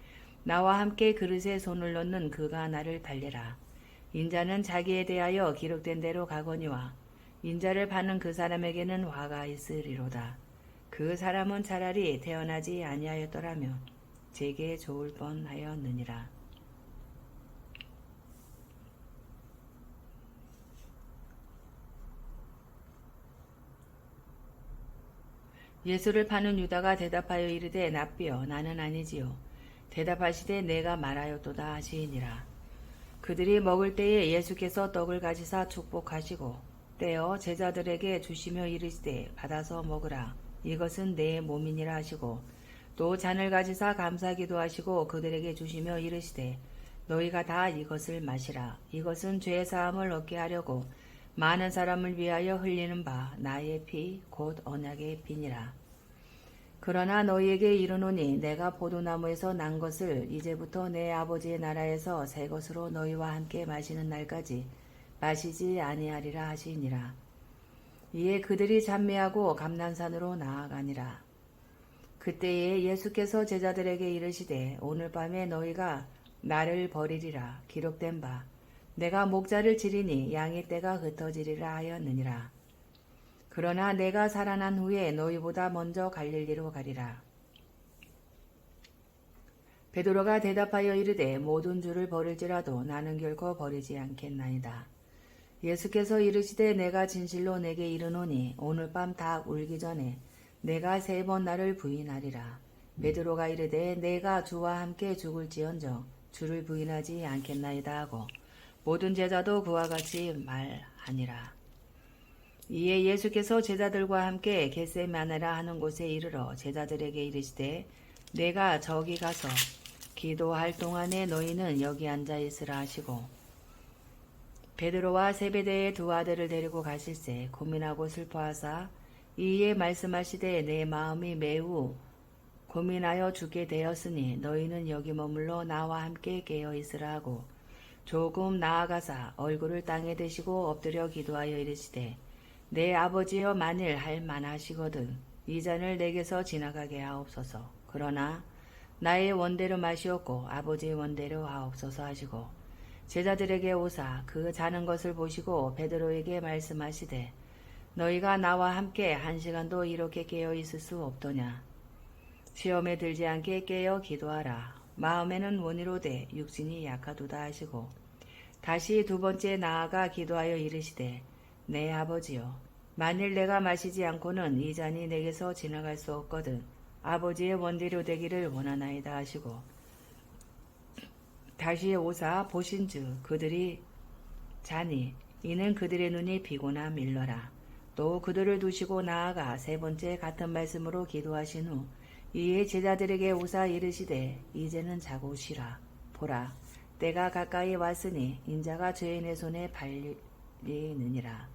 나와 함께 그릇에 손을 넣는 그가 나를 팔리라. 인자는 자기에 대하여 기록된 대로 가거니와 인자를 파는 그 사람에게는 화가 있으리로다. 그 사람은 차라리 태어나지 아니하였더라면 제게 좋을 뻔하였느니라. 예수를 파는 유다가 대답하여 이르되 납비여 나는 아니지요. 대답하시되 내가 말하였도다 하시니라. 그들이 먹을 때에 예수께서 떡을 가지사 축복하시고 떼어 제자들에게 주시며 이르시되 받아서 먹으라. 이것은 내 몸이니라 하시고 또 잔을 가지사 감사기도 하시고 그들에게 주시며 이르시되 너희가 다 이것을 마시라. 이것은 죄 사함을 얻게 하려고 많은 사람을 위하여 흘리는 바 나의 피 곧 언약의 피니라. 그러나 너희에게 이르노니 내가 포도나무에서 난 것을 이제부터 내 아버지의 나라에서 새 것으로 너희와 함께 마시는 날까지 마시지 아니하리라 하시니라. 이에 그들이 잠미하고 감난산으로 나아가니라. 그때에 예수께서 제자들에게 이르시되 오늘 밤에 너희가 나를 버리리라. 기록된 바 내가 목자를 치리니 양의 떼가 흩어지리라 하였느니라. 그러나 내가 살아난 후에 너희보다 먼저 갈릴리로 가리라. 베드로가 대답하여 이르되 모든 줄을 버릴지라도 나는 결코 버리지 않겠나이다. 예수께서 이르시되 내가 진실로 내게 이르노니 오늘 밤 닭 울기 전에 내가 3번 나를 부인하리라. 베드로가 이르되 내가 주와 함께 죽을지언정 주를 부인하지 않겠나이다 하고 모든 제자도 그와 같이 말하니라. 이에 예수께서 제자들과 함께 겟세마네라 하는 곳에 이르러 제자들에게 이르시되 내가 저기 가서 기도할 동안에 너희는 여기 앉아 있으라 하시고 베드로와 세베대의 2 아들을 데리고 가실새 고민하고 슬퍼하사 이에 말씀하시되 내 마음이 매우 고민하여 죽게 되었으니 너희는 여기 머물러 나와 함께 깨어 있으라 하고 조금 나아가사 얼굴을 땅에 대시고 엎드려 기도하여 이르시되 내 아버지여 만일 할 만하시거든 이 잔을 내게서 지나가게 하옵소서. 그러나 나의 원대로 마시옵고 아버지의 원대로 하옵소서 하시고 제자들에게 오사 그 자는 것을 보시고 베드로에게 말씀하시되 너희가 나와 함께 1시간도 이렇게 깨어 있을 수 없더냐. 시험에 들지 않게 깨어 기도하라. 마음에는 원이로되 육신이 약하도다 하시고 다시 2번째 나아가 기도하여 이르시되 내 아버지여 만일 내가 마시지 않고는 이 잔이 내게서 지나갈 수 없거든 아버지의 원대로 되기를 원하나이다 하시고 다시 오사 보신즉 그들이 자니 이는 그들의 눈이 비고나 밀러라. 또 그들을 두시고 나아가 3번째 같은 말씀으로 기도하신 후 이에 제자들에게 오사 이르시되 이제는 자고 쉬라. 보라 때가 가까이 왔으니 인자가 죄인의 손에 팔리느니라.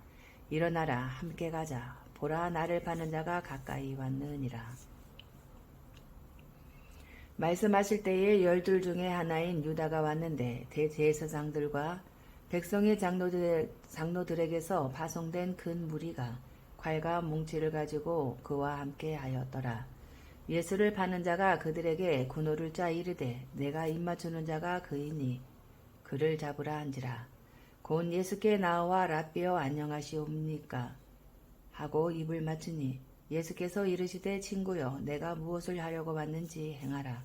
일어나라 함께 가자. 보라 나를 파는 자가 가까이 왔느니라. 말씀하실 때에 12 중에 하나인 유다가 왔는데 대제사장들과 백성의 장로들에게서 파송된 큰 무리가 콸과 뭉치를 가지고 그와 함께 하였더라. 예수를 파는 자가 그들에게 군호를 짜 이르되 내가 입맞추는 자가 그이니 그를 잡으라 한지라. 곧 예수께 나와 랍비여 안녕하시옵니까 하고 입을 맞추니 예수께서 이르시되 친구여 내가 무엇을 하려고 왔는지 행하라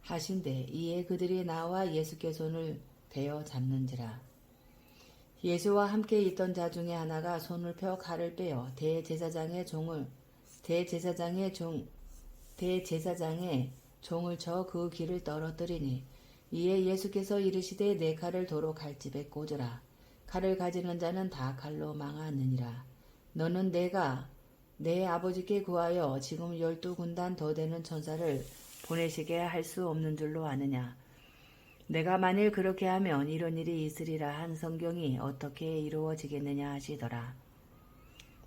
하신대 이에 그들이 나와 예수께 손을 대어 잡는지라. 예수와 함께 있던 자 중에 하나가 손을 펴 칼을 빼어 대제사장의 종을 쳐 그 귀를 떨어뜨리니 이에 예수께서 이르시되 내 칼을 도로 칼집에 꽂으라. 칼을 가지는 자는 다 칼로 망하느니라. 너는 내가 내 아버지께 구하여 지금 12군단 더 되는 천사를 보내시게 할 수 없는 줄로 아느냐. 내가 만일 그렇게 하면 이런 일이 있으리라 한 성경이 어떻게 이루어지겠느냐 하시더라.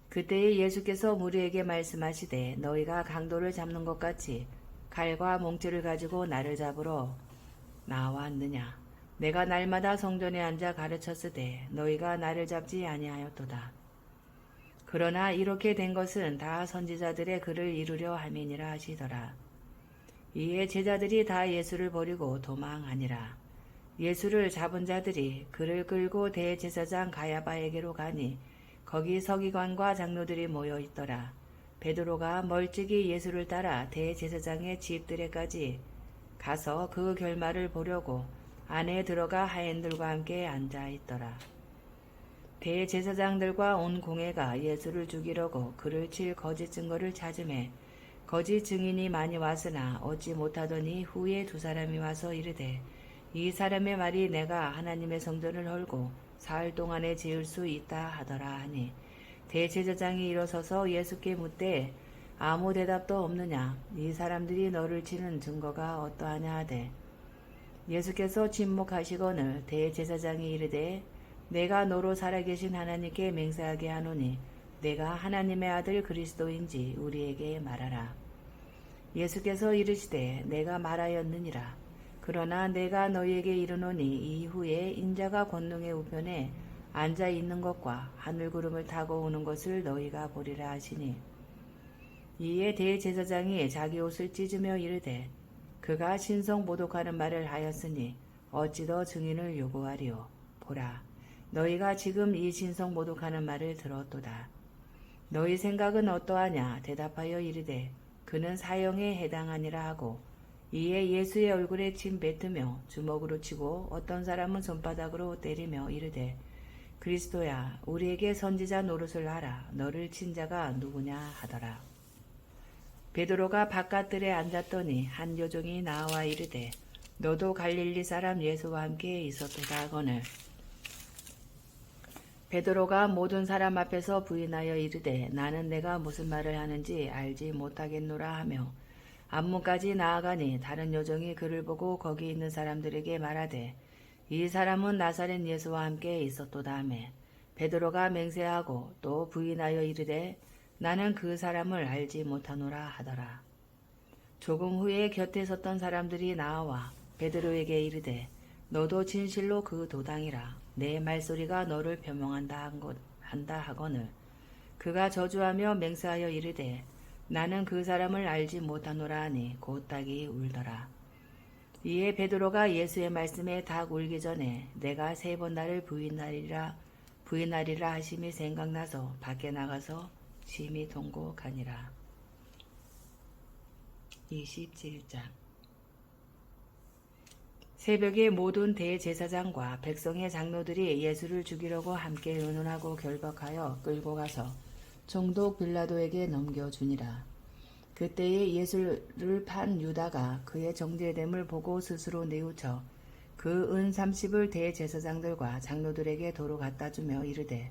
그때에 예수께서 무리에게 말씀하시되 너희가 강도를 잡는 것 같이 칼과 몽치를 가지고 나를 잡으러 나왔느냐. 내가 날마다 성전에 앉아 가르쳤으되 너희가 나를 잡지 아니하였도다. 그러나 이렇게 된 것은 다 선지자들의 글을 이루려 함이니라 하시더라. 이에 제자들이 다 예수를 버리고 도망하니라. 예수를 잡은 자들이 그를 끌고 대제사장 가야바에게로 가니 거기 서기관과 장로들이 모여 있더라. 베드로가 멀찍이 예수를 따라 대제사장의 집들에까지 가서 그 결말을 보려고 안에 들어가 하인들과 함께 앉아 있더라. 대제사장들과 온 공회가 예수를 죽이려고 그를 칠 거짓 증거를 찾음에 거짓 증인이 많이 왔으나 얻지 못하더니 후에 2 사람이 와서 이르되 이 사람의 말이 내가 하나님의 성전을 헐고 사흘 동안에 지을 수 있다 하더라 하니 대제사장이 일어서서 예수께 묻되 아무 대답도 없느냐. 이 사람들이 너를 치는 증거가 어떠하냐 하되 예수께서 침묵하시거늘 대제사장이 이르되 내가 너로 살아계신 하나님께 맹세하게 하노니 내가 하나님의 아들 그리스도인지 우리에게 말하라. 예수께서 이르시되 내가 말하였느니라. 그러나 내가 너희에게 이르노니 이후에 인자가 권능의 우편에 앉아 있는 것과 하늘구름을 타고 오는 것을 너희가 보리라 하시니 이에 대제사장이 자기 옷을 찢으며 이르되 그가 신성 모독하는 말을 하였으니 어찌 더 증인을 요구하리요. 보라 너희가 지금 이 신성 모독하는 말을 들었도다. 너희 생각은 어떠하냐. 대답하여 이르되 그는 사형에 해당하니라 하고 이에 예수의 얼굴에 침 뱉으며 주먹으로 치고 어떤 사람은 손바닥으로 때리며 이르되 그리스도야 우리에게 선지자 노릇을 하라. 너를 친 자가 누구냐 하더라. 베드로가 바깥들에 앉았더니 한 여종이 나와 이르되 너도 갈릴리 사람 예수와 함께 있었도다 하거늘 베드로가 모든 사람 앞에서 부인하여 이르되 나는 내가 무슨 말을 하는지 알지 못하겠노라 하며 앞문까지 나아가니 다른 여종이 그를 보고 거기 있는 사람들에게 말하되 이 사람은 나사렛 예수와 함께 있었도다 하매 베드로가 맹세하고 또 부인하여 이르되 나는 그 사람을 알지 못하노라 하더라. 조금 후에 곁에 섰던 사람들이 나와 베드로에게 이르되 너도 진실로 그 도당이라. 내 말소리가 너를 표명한다 한다 하거늘 그가 저주하며 맹세하여 이르되 나는 그 사람을 알지 못하노라 하니 곧 닭이 울더라. 이에 베드로가 예수의 말씀에 닭 울기 전에 내가 3번 나를 부인하리라 하심이 생각나서 밖에 나가서 심히 통곡하니라. 27장. 새벽에 모든 대제사장과 백성의 장로들이 예수를 죽이려고 함께 의논하고 결박하여 끌고 가서 총독 빌라도에게 넘겨주니라. 그때에 예수를 판 유다가 그의 정죄됨을 보고 스스로 뉘우쳐 그 은 30을 대제사장들과 장로들에게 도로 갖다 주며 이르되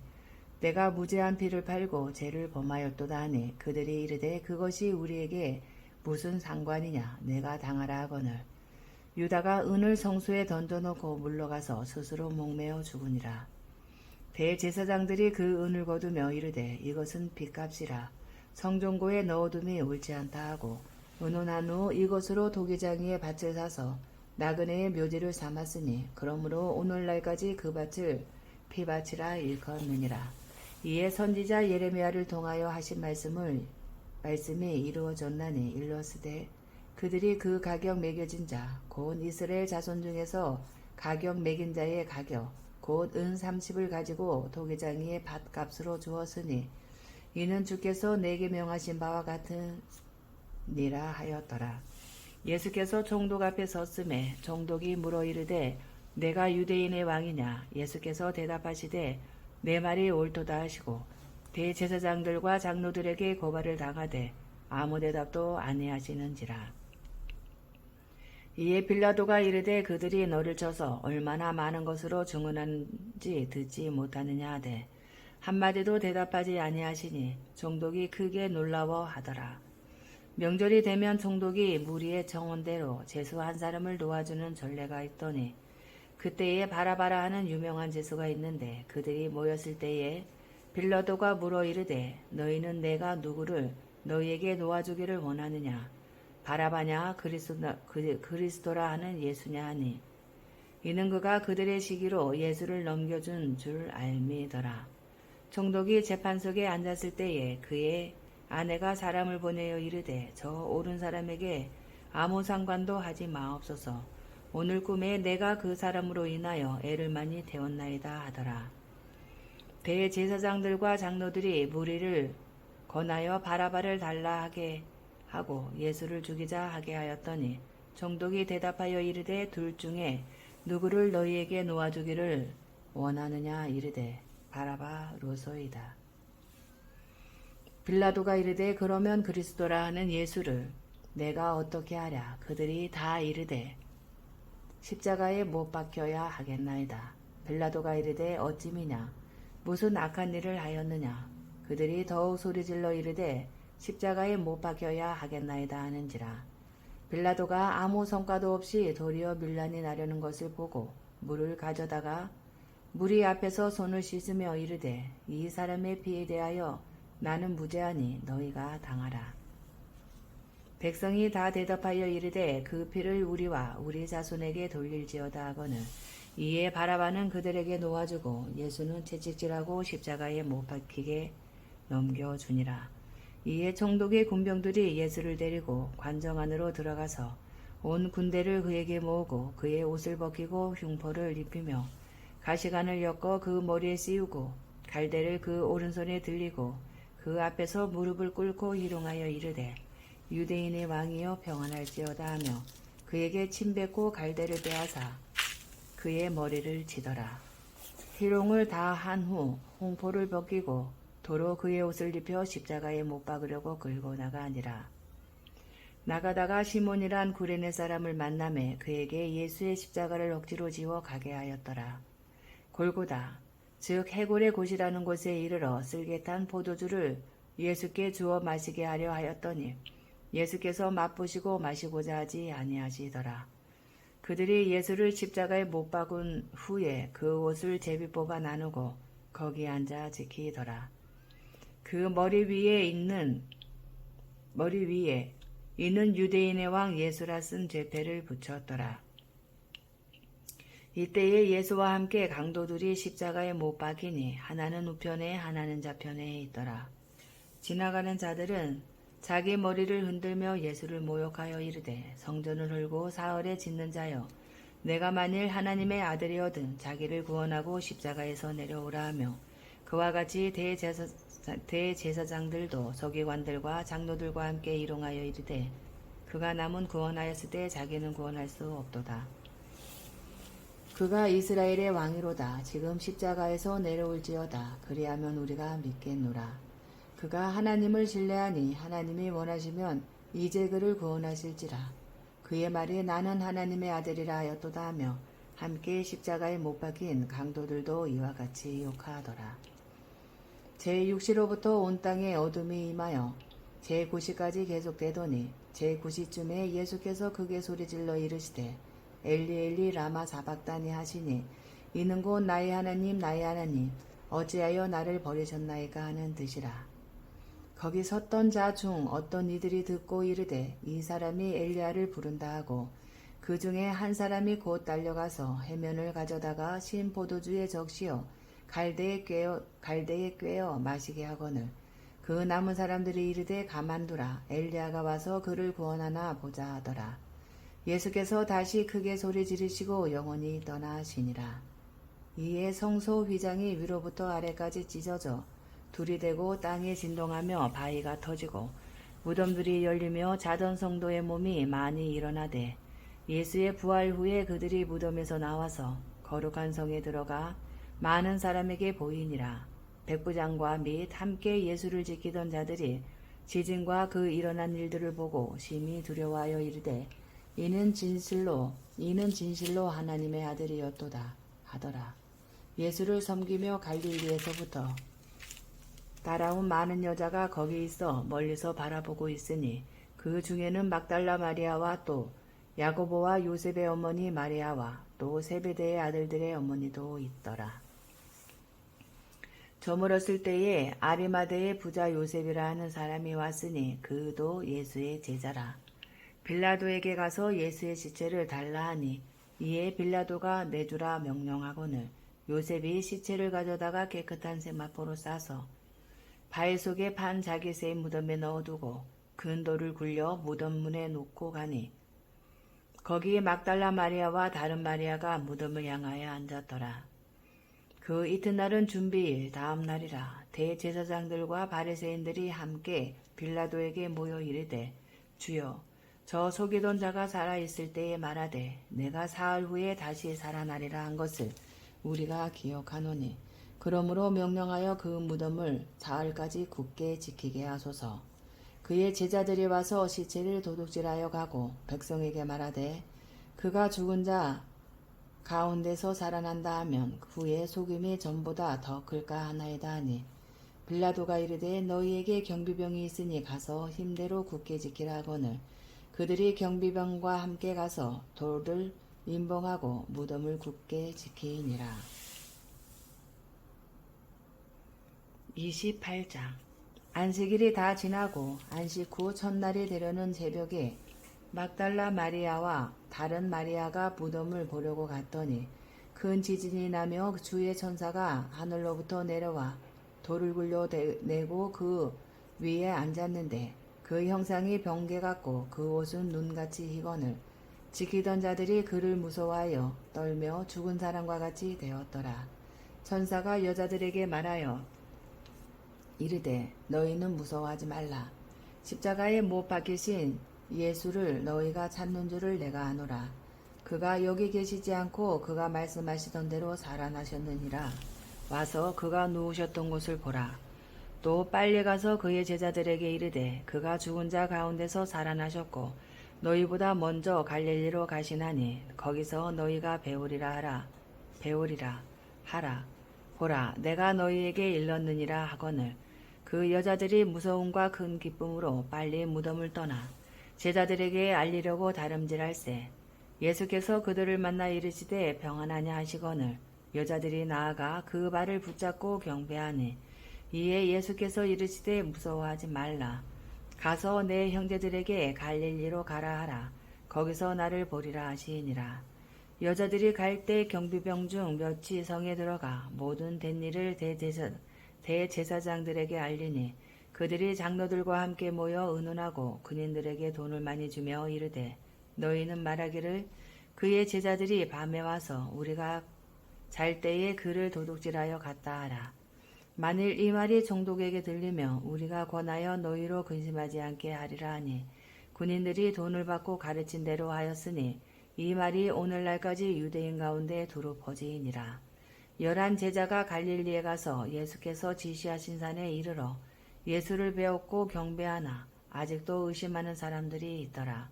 내가 무죄한 피를 팔고 죄를 범하였도다 하니 그들이 이르되 그것이 우리에게 무슨 상관이냐 내가 당하라 하거늘 유다가 은을 성소에 던져놓고 물러가서 스스로 목매어 죽으니라. 대제사장들이 그 은을 거두며 이르되 이것은 빚값이라 성종고에 넣어둠이 옳지 않다 하고 의논한 후 이것으로 도기장이의 밭을 사서 나그네의 묘지를 삼았으니 그러므로 오늘날까지 그 밭을 피밭이라 일컫느니라. 이에 선지자 예레미야를 통하여 하신 말씀이 이루어졌나니 일러스되 그들이 그 가격 매겨진 자 곧 이스라엘 자손 중에서 가격 매긴 자의 가격 곧 은 30을 가지고 도기장이의 밭값으로 주었으니 이는 주께서 내게 명하신 바와 같으니라 하였더라. 예수께서 총독 앞에 섰음에 총독이 물어 이르되 내가 유대인의 왕이냐 예수께서 대답하시되 내 말이 옳도다 하시고 대제사장들과 장로들에게 고발을 당하되 아무 대답도 아니하시는지라. 이에 빌라도가 이르되 그들이 너를 쳐서 얼마나 많은 것으로 증언한지 듣지 못하느냐 하되 한마디도 대답하지 아니하시니 총독이 크게 놀라워하더라. 명절이 되면 총독이 무리의 정원대로 제수 한 사람을 도와주는 전례가 있더니 그때에 바라바라 하는 유명한 제수가 있는데 그들이 모였을 때에 빌라도가 물어 이르되 너희는 내가 누구를 너희에게 놓아주기를 원하느냐 바라바냐 그리스도라 하는 예수냐 하니 이는 그가 그들의 시기로 예수를 넘겨준 줄 알미더라. 총독이 재판석에 앉았을 때에 그의 아내가 사람을 보내어 이르되 저 옳은 사람에게 아무 상관도 하지 마옵소서. 오늘 꿈에 내가 그 사람으로 인하여 애를 많이 태웠나이다 하더라. 대제사장들과 장로들이 무리를 권하여 바라바를 달라 하게 하고 예수를 죽이자 하게 하였더니 총독이 대답하여 이르되 둘 중에 누구를 너희에게 놓아주기를 원하느냐 이르되 바라바로소이다. 빌라도가 이르되 그러면 그리스도라 하는 예수를 내가 어떻게 하랴. 그들이 다 이르되 십자가에 못 박혀야 하겠나이다. 빌라도가 이르되 어찌미냐 무슨 악한 일을 하였느냐. 그들이 더욱 소리질러 이르되 십자가에 못 박혀야 하겠나이다 하는지라. 빌라도가 아무 성과도 없이 도리어 밀란이 나려는 것을 보고 물을 가져다가 무리 앞에서 손을 씻으며 이르되 이 사람의 피에 대하여 나는 무죄하니 너희가 당하라. 백성이 다 대답하여 이르되 그 피를 우리와 우리 자손에게 돌릴지어다 하거늘 이에 바라바는 그들에게 놓아주고 예수는 채찍질하고 십자가에 못 박히게 넘겨주니라. 이에 총독의 군병들이 예수를 데리고 관정 안으로 들어가서 온 군대를 그에게 모으고 그의 옷을 벗기고 흉포를 입히며 가시관을 엮어 그 머리에 씌우고 갈대를 그 오른손에 들리고 그 앞에서 무릎을 꿇고 희롱하여 이르되 유대인의 왕이여 평안할지어다 하며 그에게 침 뱉고 갈대를 빼앗아 그의 머리를 치더라. 희롱을 다 한 후 홍포를 벗기고 도로 그의 옷을 입혀 십자가에 못 박으려고 끌고 나가니라. 나가다가 시몬이란 구레네 사람을 만나매 그에게 예수의 십자가를 억지로 지워 가게 하였더라. 골고다 즉 해골의 곳이라는 곳에 이르러 쓸개탄 포도주를 예수께 주어 마시게 하려 하였더니 예수께서 맛보시고 마시고자 하지 아니하시더라. 그들이 예수를 십자가에 못 박은 후에 그 옷을 제비 뽑아 나누고 거기 앉아 지키더라. 그 머리 위에 있는 유대인의 왕 예수라 쓴 죄패를 붙였더라. 이때에 예수와 함께 강도들이 십자가에 못 박이니 하나는 우편에 하나는 좌편에 있더라. 지나가는 자들은 자기 머리를 흔들며 예수를 모욕하여 이르되 성전을 헐고 사흘에 짓는 자여 내가 만일 하나님의 아들이어든 자기를 구원하고 십자가에서 내려오라 하며 그와 같이 대제사장들도 서기관들과 장로들과 함께 일용하여 이르되 그가 남은 구원하였을 때 자기는 구원할 수 없도다. 그가 이스라엘의 왕이로다. 지금 십자가에서 내려올지어다. 그리하면 우리가 믿겠노라. 그가 하나님을 신뢰하니 하나님이 원하시면 이제 그를 구원하실지라. 그의 말이 나는 하나님의 아들이라 하였도다 하며 함께 십자가에 못 박힌 강도들도 이와 같이 욕하더라. 제6시로부터 온 땅에 어둠이 임하여 제9시까지 계속되더니 제9시쯤에 예수께서 크게 소리질러 이르시되 엘리 엘리 라마 사박다니 하시니 이는 곧 나의 하나님 나의 하나님 어찌하여 나를 버리셨나이까 하는 뜻이라. 거기 섰던 자 중 어떤 이들이 듣고 이르되 이 사람이 엘리야를 부른다 하고 그 중에 한 사람이 곧 달려가서 해면을 가져다가 신 포도주에 적시어 갈대에 꿰어 마시게 하거늘 그 남은 사람들이 이르되 가만두라 엘리야가 와서 그를 구원하나 보자 하더라. 예수께서 다시 크게 소리 지르시고 영원히 떠나시니라. 이에 성소 휘장이 위로부터 아래까지 찢어져 둘이 되고 땅에 진동하며 바위가 터지고 무덤들이 열리며 자던 성도의 몸이 많이 일어나되 예수의 부활 후에 그들이 무덤에서 나와서 거룩한 성에 들어가 많은 사람에게 보이니라. 백부장과 및 함께 예수를 지키던 자들이 지진과 그 일어난 일들을 보고 심히 두려워하여 이르되 이는 진실로 하나님의 아들이었도다 하더라. 예수를 섬기며 갈릴리에서부터 따라온 많은 여자가 거기 있어 멀리서 바라보고 있으니 그 중에는 막달라 마리아와 또 야고보와 요셉의 어머니 마리아와 또 세베대의 아들들의 어머니도 있더라. 저물었을 때에 아리마대의 부자 요셉이라 하는 사람이 왔으니 그도 예수의 제자라. 빌라도에게 가서 예수의 시체를 달라 하니 이에 빌라도가 내주라 명령하거늘 요셉이 시체를 가져다가 깨끗한 세마포로 싸서 바위 속에 판 자기 새 무덤에 넣어두고 근돌을 굴려 무덤 문에 놓고 가니 거기에 막달라 마리아와 다른 마리아가 무덤을 향하여 앉았더라. 그 이튿날은 준비일 다음 날이라. 대제사장들과 바리새인들이 함께 빌라도에게 모여 이르되 주여 저 속이던 자가 살아있을 때에 말하되 내가 사흘 후에 다시 살아나리라 한 것을 우리가 기억하노니 그러므로 명령하여 그 무덤을 사흘까지 굳게 지키게 하소서. 그의 제자들이 와서 시체를 도둑질하여 가고 백성에게 말하되 그가 죽은 자 가운데서 살아난다 하면 후에 속임이 전보다 더 클까 하나이다 하니 빌라도가 이르되 너희에게 경비병이 있으니 가서 힘대로 굳게 지키라 하거늘 그들이 경비병과 함께 가서 돌을 임봉하고 무덤을 굳게 지키니라. 28장 안식일이 다 지나고 안식 후 첫날이 되려는 새벽에 막달라 마리아와 다른 마리아가 무덤을 보려고 갔더니 큰 지진이 나며 주의 천사가 하늘로부터 내려와 돌을 굴려 내고 그 위에 앉았는데 그 형상이 번개 같고 그 옷은 눈같이 희거늘 지키던 자들이 그를 무서워하여 떨며 죽은 사람과 같이 되었더라. 천사가 여자들에게 말하여 이르되 너희는 무서워하지 말라. 십자가에 못 박히신 예수를 너희가 찾는 줄을 내가 아노라. 그가 여기 계시지 않고 그가 말씀하시던 대로 살아나셨느니라. 와서 그가 누우셨던 곳을 보라. 또 빨리 가서 그의 제자들에게 이르되 그가 죽은 자 가운데서 살아나셨고 너희보다 먼저 갈릴리로 가시나니 거기서 너희가 배우리라 하라. 보라 내가 너희에게 일렀느니라 하거늘 그 여자들이 무서움과 큰 기쁨으로 빨리 무덤을 떠나 제자들에게 알리려고 다름질할세. 예수께서 그들을 만나 이르시되 평안하냐 하시거늘 여자들이 나아가 그 발을 붙잡고 경배하니 이에 예수께서 이르시되 무서워하지 말라. 가서 내 형제들에게 갈릴리로 가라 하라. 거기서 나를 보리라 하시니라. 여자들이 갈 때 경비병 중 몇이 성에 들어가 모든 된 일을 대제사장들에게 알리니 그들이 장로들과 함께 모여 의논하고 군인들에게 돈을 많이 주며 이르되 너희는 말하기를 그의 제자들이 밤에 와서 우리가 잘 때에 그를 도둑질하여 갔다 하라. 만일 이 말이 총독에게 들리며 우리가 권하여 너희로 근심하지 않게 하리라 하니 군인들이 돈을 받고 가르친 대로 하였으니 이 말이 오늘날까지 유대인 가운데 두루 퍼지이니라. 11 제자가 갈릴리에 가서 예수께서 지시하신 산에 이르러 예수를 배웠고 경배하나 아직도 의심하는 사람들이 있더라.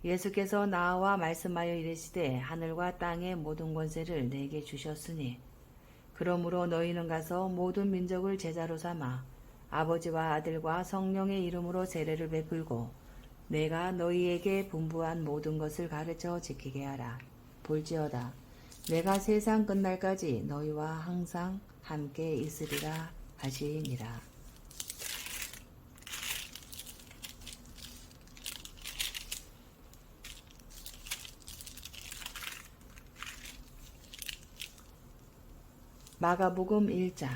예수께서 나와 말씀하여 이르시되 하늘과 땅의 모든 권세를 내게 주셨으니 그러므로 너희는 가서 모든 민족을 제자로 삼아 아버지와 아들과 성령의 이름으로 세례를 베풀고 내가 너희에게 분부한 모든 것을 가르쳐 지키게 하라. 볼지어다 내가 세상 끝날까지 너희와 항상 함께 있으리라 하시니라. 마가복음 1장.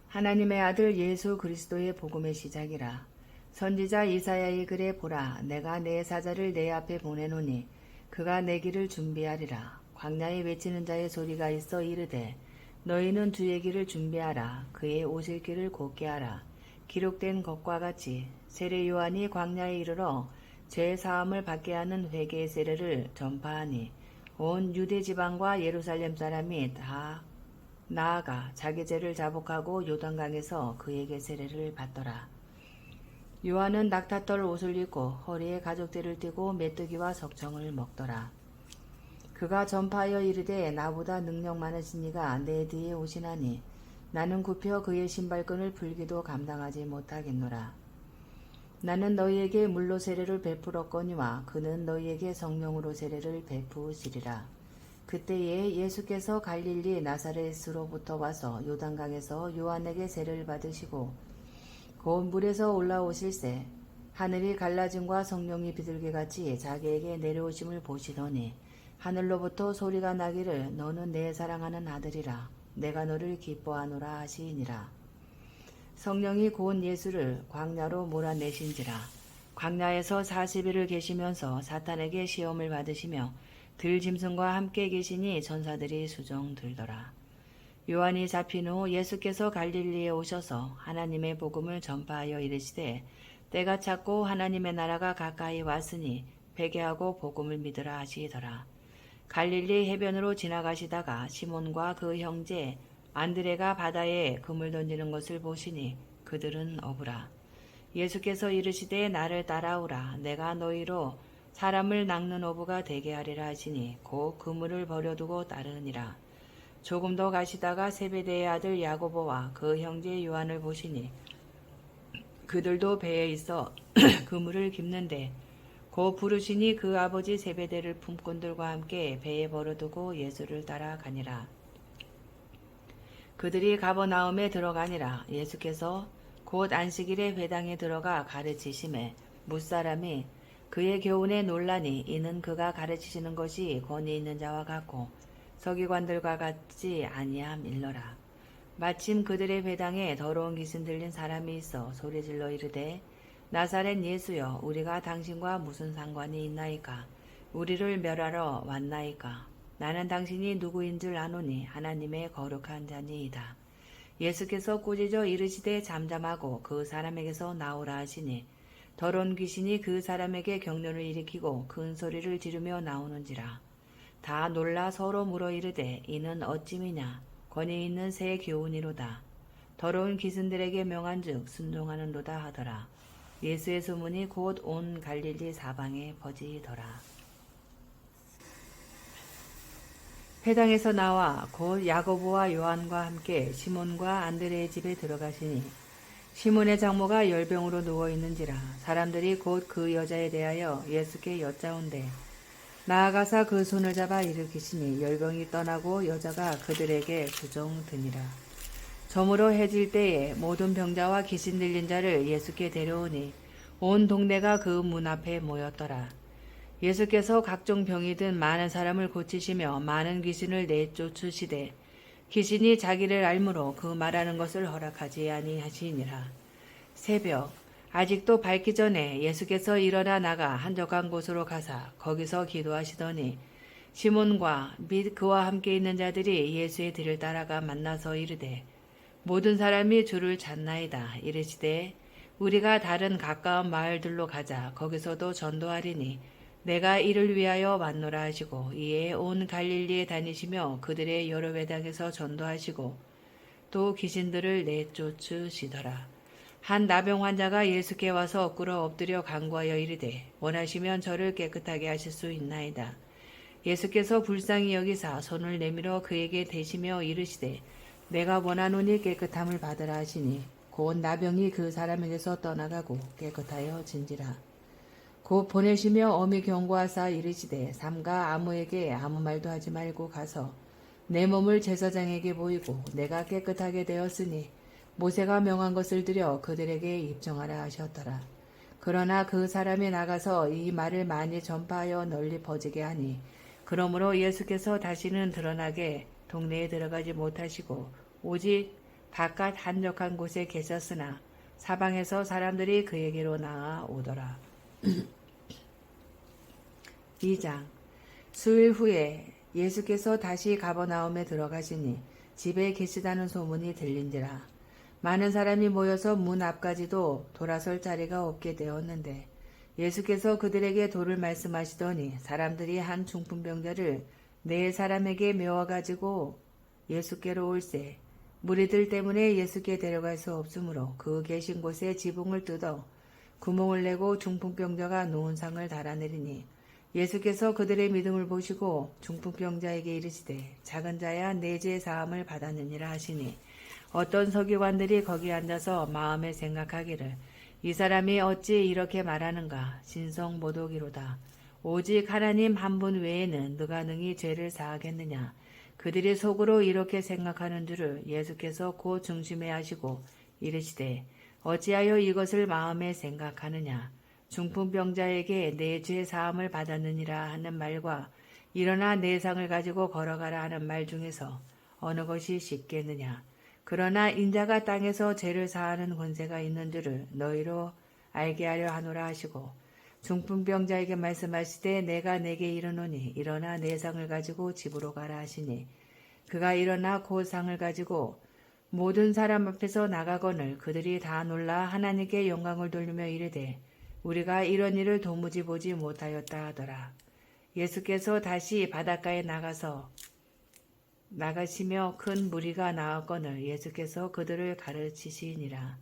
하나님의 아들 예수 그리스도의 복음의 시작이라. 선지자 이사야의 글에 보라 내가 내 사자를 내 앞에 보내노니 그가 내 길을 준비하리라. 광야에 외치는 자의 소리가 있어 이르되 너희는 주의 길을 준비하라. 그의 오실 길을 곧게 하라. 기록된 것과 같이 세례 요한이 광야에 이르러 죄 사함을 받게 하는 회개의 세례를 전파하니 온 유대 지방과 예루살렘 사람이 다 나아가 자기 죄를 자복하고 요단강에서 그에게 세례를 받더라. 요한은 낙타털 옷을 입고 허리에 가죽대를 띠고 메뚜기와 석청을 먹더라. 그가 전파하여 이르되 나보다 능력 많으신 이가 내 뒤에 오시나니 나는 굽혀 그의 신발끈을 풀기도 감당하지 못하겠노라. 나는 너희에게 물로 세례를 베풀었거니와 그는 너희에게 성령으로 세례를 베푸시리라. 그때에 예수께서 갈릴리 나사렛으로부터 와서 요단강에서 요한에게 세례를 받으시고 곧 물에서 올라오실새 하늘이 갈라짐과 성령이 비둘기같이 자기에게 내려오심을 보시더니 하늘로부터 소리가 나기를 너는 내 사랑하는 아들이라 내가 너를 기뻐하노라 하시니라. 성령이 곧 예수를 광야로 몰아내신지라. 광야에서 40일을 계시면서 사탄에게 시험을 받으시며 들짐승과 함께 계시니 천사들이 수종 들더라. 요한이 잡힌 후 예수께서 갈릴리에 오셔서 하나님의 복음을 전파하여 이르시되 때가 찼고 하나님의 나라가 가까이 왔으니 회개하고 복음을 믿으라 하시더라. 갈릴리 해변으로 지나가시다가 시몬과 그 형제 안드레가 바다에 그물 던지는 것을 보시니 그들은 어부라. 예수께서 이르시되 나를 따라오라. 내가 너희로 사람을 낚는 어부가 되게 하리라 하시니 곧 그물을 버려두고 따르니라. 조금 더 가시다가 세베대의 아들 야고보와 그 형제 요한을 보시니 그들도 배에 있어 그물을 깁는데 곧 부르시니 그 아버지 세베대를 품꾼들과 함께 배에 버려두고 예수를 따라가니라. 그들이 가버나움에 들어가니라. 예수께서 곧 안식일에 회당에 들어가 가르치심에 뭇사람이 그의 교훈에 놀라니 이는 그가 가르치시는 것이 권위 있는 자와 같고 서기관들과 같지 아니함일러라. 마침 그들의 회당에 더러운 귀신 들린 사람이 있어 소리질러 이르되 나사렛 예수여 우리가 당신과 무슨 상관이 있나이까? 우리를 멸하러 왔나이까? 나는 당신이 누구인 줄 아노니 하나님의 거룩한 자니이다. 예수께서 꾸짖어 이르시되 잠잠하고 그 사람에게서 나오라 하시니 더러운 귀신이 그 사람에게 격려를 일으키고 큰 소리를 지르며 나오는지라. 다 놀라 서로 물어 이르되 이는 어찌미냐? 권위 있는 새 교훈이로다. 더러운 귀신들에게 명한즉 순종하는도다 하더라. 예수의 소문이 곧 온 갈릴리 사방에 퍼지더라. 회당에서 나와 곧 야고보와 요한과 함께 시몬과 안드레의 집에 들어가시니 시몬의 장모가 열병으로 누워있는지라. 사람들이 곧 그 여자에 대하여 예수께 여짜온대 나아가사 그 손을 잡아 일으키시니 열병이 떠나고 여자가 그들에게 수종드니라. 저물어 해질 때에 모든 병자와 귀신 들린 자를 예수께 데려오니 온 동네가 그 문 앞에 모였더라. 예수께서 각종 병이 든 많은 사람을 고치시며 많은 귀신을 내쫓으시되 귀신이 자기를 알므로 그 말하는 것을 허락하지 아니하시니라. 새벽 아직도 밝기 전에 예수께서 일어나 나가 한적한 곳으로 가사 거기서 기도하시더니 시몬과 및 그와 함께 있는 자들이 예수의 뒤를 따라가 만나서 이르되 모든 사람이 주를 찾나이다. 이르시되 우리가 다른 가까운 마을들로 가자. 거기서도 전도하리니 내가 이를 위하여 왔노라 하시고 이에 온 갈릴리에 다니시며 그들의 여러 회당에서 전도하시고 또 귀신들을 내쫓으시더라. 한 나병 환자가 예수께 와서 꿇어 엎드려 간구하여 이르되 원하시면 저를 깨끗하게 하실 수 있나이다. 예수께서 불쌍히 여기사 손을 내밀어 그에게 대시며 이르시되 내가 원하노니 깨끗함을 받으라 하시니 곧 나병이 그 사람에게서 떠나가고 깨끗하여 진지라. 곧 보내시며 엄히 경고하사 이르시되 삼가 아무에게 아무 말도 하지 말고 가서 내 몸을 제사장에게 보이고 내가 깨끗하게 되었으니 모세가 명한 것을 들여 그들에게 입증하라 하셨더라. 그러나 그 사람이 나가서 이 말을 많이 전파하여 널리 퍼지게 하니 그러므로 예수께서 다시는 드러나게 동네에 들어가지 못하시고 오직 바깥 한적한 곳에 계셨으나 사방에서 사람들이 그에게로 나아 오더라. 2장 수일 후에 예수께서 다시 가버나움에 들어가시니 집에 계시다는 소문이 들린지라. 많은 사람이 모여서 문 앞까지도 돌아설 자리가 없게 되었는데 예수께서 그들에게 도를 말씀하시더니 사람들이 한 중풍병자를 네 사람에게 메워가지고 예수께로 올세 무리들 때문에 예수께 데려갈 수 없으므로 그 계신 곳에 지붕을 뜯어 구멍을 내고 중풍병자가 놓은 상을 달아내리니 예수께서 그들의 믿음을 보시고 중풍병자에게 이르시되 작은 자야 내 죄 사함을 받았느니라 하시니 어떤 서기관들이 거기 앉아서 마음에 생각하기를 이 사람이 어찌 이렇게 말하는가 신성모독이로다. 오직 하나님 한 분 외에는 누가 능히 죄를 사하겠느냐. 그들이 속으로 이렇게 생각하는 줄을 예수께서 곧 중심에 하시고 이르시되 어찌하여 이것을 마음에 생각하느냐. 중풍병자에게 내 죄 사함을 받았느니라 하는 말과 일어나 내 상을 가지고 걸어가라 하는 말 중에서 어느 것이 쉽겠느냐. 그러나 인자가 땅에서 죄를 사하는 권세가 있는 줄을 너희로 알게 하려 하노라 하시고 중풍병자에게 말씀하시되 내가 내게 이르노니 일어나 내 상을 가지고 집으로 가라 하시니 그가 일어나 그 상을 가지고 모든 사람 앞에서 나가거늘 그들이 다 놀라 하나님께 영광을 돌리며 이르되 우리가 이런 일을 도무지 보지 못하였다 하더라. 예수께서 다시 바닷가에 나가시며 큰 무리가 나왔거늘 예수께서 그들을 가르치시니라.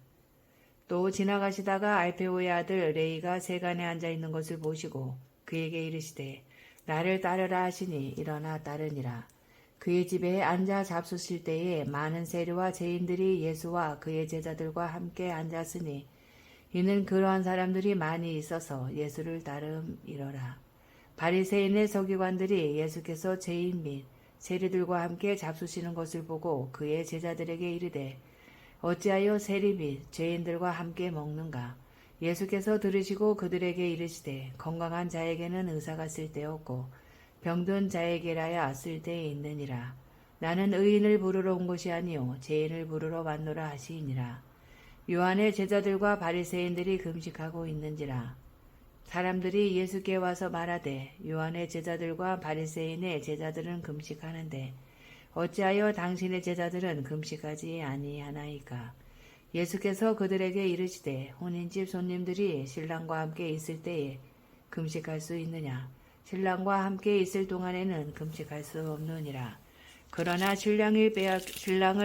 또 지나가시다가 알페오의 아들 레이가 세간에 앉아있는 것을 보시고 그에게 이르시되 나를 따르라 하시니 일어나 따르니라. 그의 집에 앉아 잡수실 때에 많은 세리와 죄인들이 예수와 그의 제자들과 함께 앉았으니 이는 그러한 사람들이 많이 있어서 예수를 따름이러라. 바리새인의 서기관들이 예수께서 죄인 및 세리들과 함께 잡수시는 것을 보고 그의 제자들에게 이르되 어찌하여 세리 및 죄인들과 함께 먹는가. 예수께서 들으시고 그들에게 이르시되 건강한 자에게는 의사가 쓸데없고 병든 자에게라야 쓸데 있느니라. 나는 의인을 부르러 온 것이 아니요 죄인을 부르러 왔노라 하시니라. 요한의 제자들과 바리새인들이 금식하고 있는지라. 사람들이 예수께 와서 말하되 요한의 제자들과 바리새인의 제자들은 금식하는데 어찌하여 당신의 제자들은 금식하지 아니하나이까. 예수께서 그들에게 이르시되 혼인집 손님들이 신랑과 함께 있을 때에 금식할 수 있느냐. 신랑과 함께 있을 동안에는 금식할 수 없느니라. 그러나 신랑을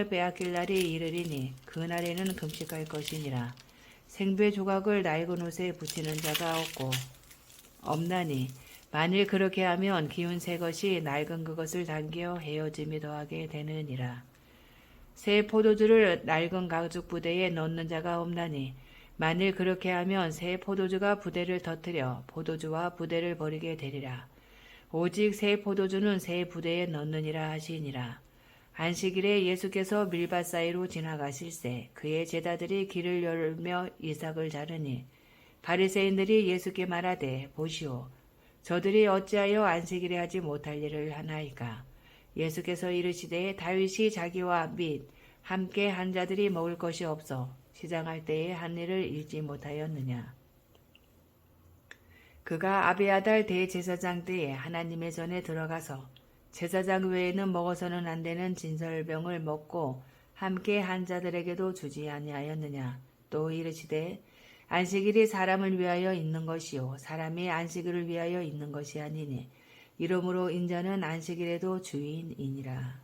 빼앗길 날이 이르리니 그날에는 금식할 것이니라. 생배 조각을 낡은 옷에 붙이는 자가 없나니 만일 그렇게 하면 기운 새 것이 낡은 그것을 당겨 헤어짐이 더하게 되느니라. 새 포도주를 낡은 가죽 부대에 넣는 자가 없나니 만일 그렇게 하면 새 포도주가 부대를 터뜨려 포도주와 부대를 버리게 되리라. 오직 새 포도주는 새 부대에 넣느니라 하시니라. 안식일에 예수께서 밀밭 사이로 지나가실새 그의 제자들이 길을 열며 이삭을 자르니 바리새인들이 예수께 말하되 보시오 저들이 어찌하여 안식일에 하지 못할 일을 하나이까. 예수께서 이르시되 다윗이 자기와 및 함께 한 자들이 먹을 것이 없어 시장할 때에 한 일을 잊지 못하였느냐. 그가 아비아달 대제사장 때에 하나님의 전에 들어가서 제사장 외에는 먹어서는 안 되는 진설병을 먹고 함께 한 자들에게도 주지 아니하였느냐. 또 이르시되 안식일이 사람을 위하여 있는 것이요 사람이 안식일을 위하여 있는 것이 아니니 이러므로 인자는 안식일에도 주인이니라.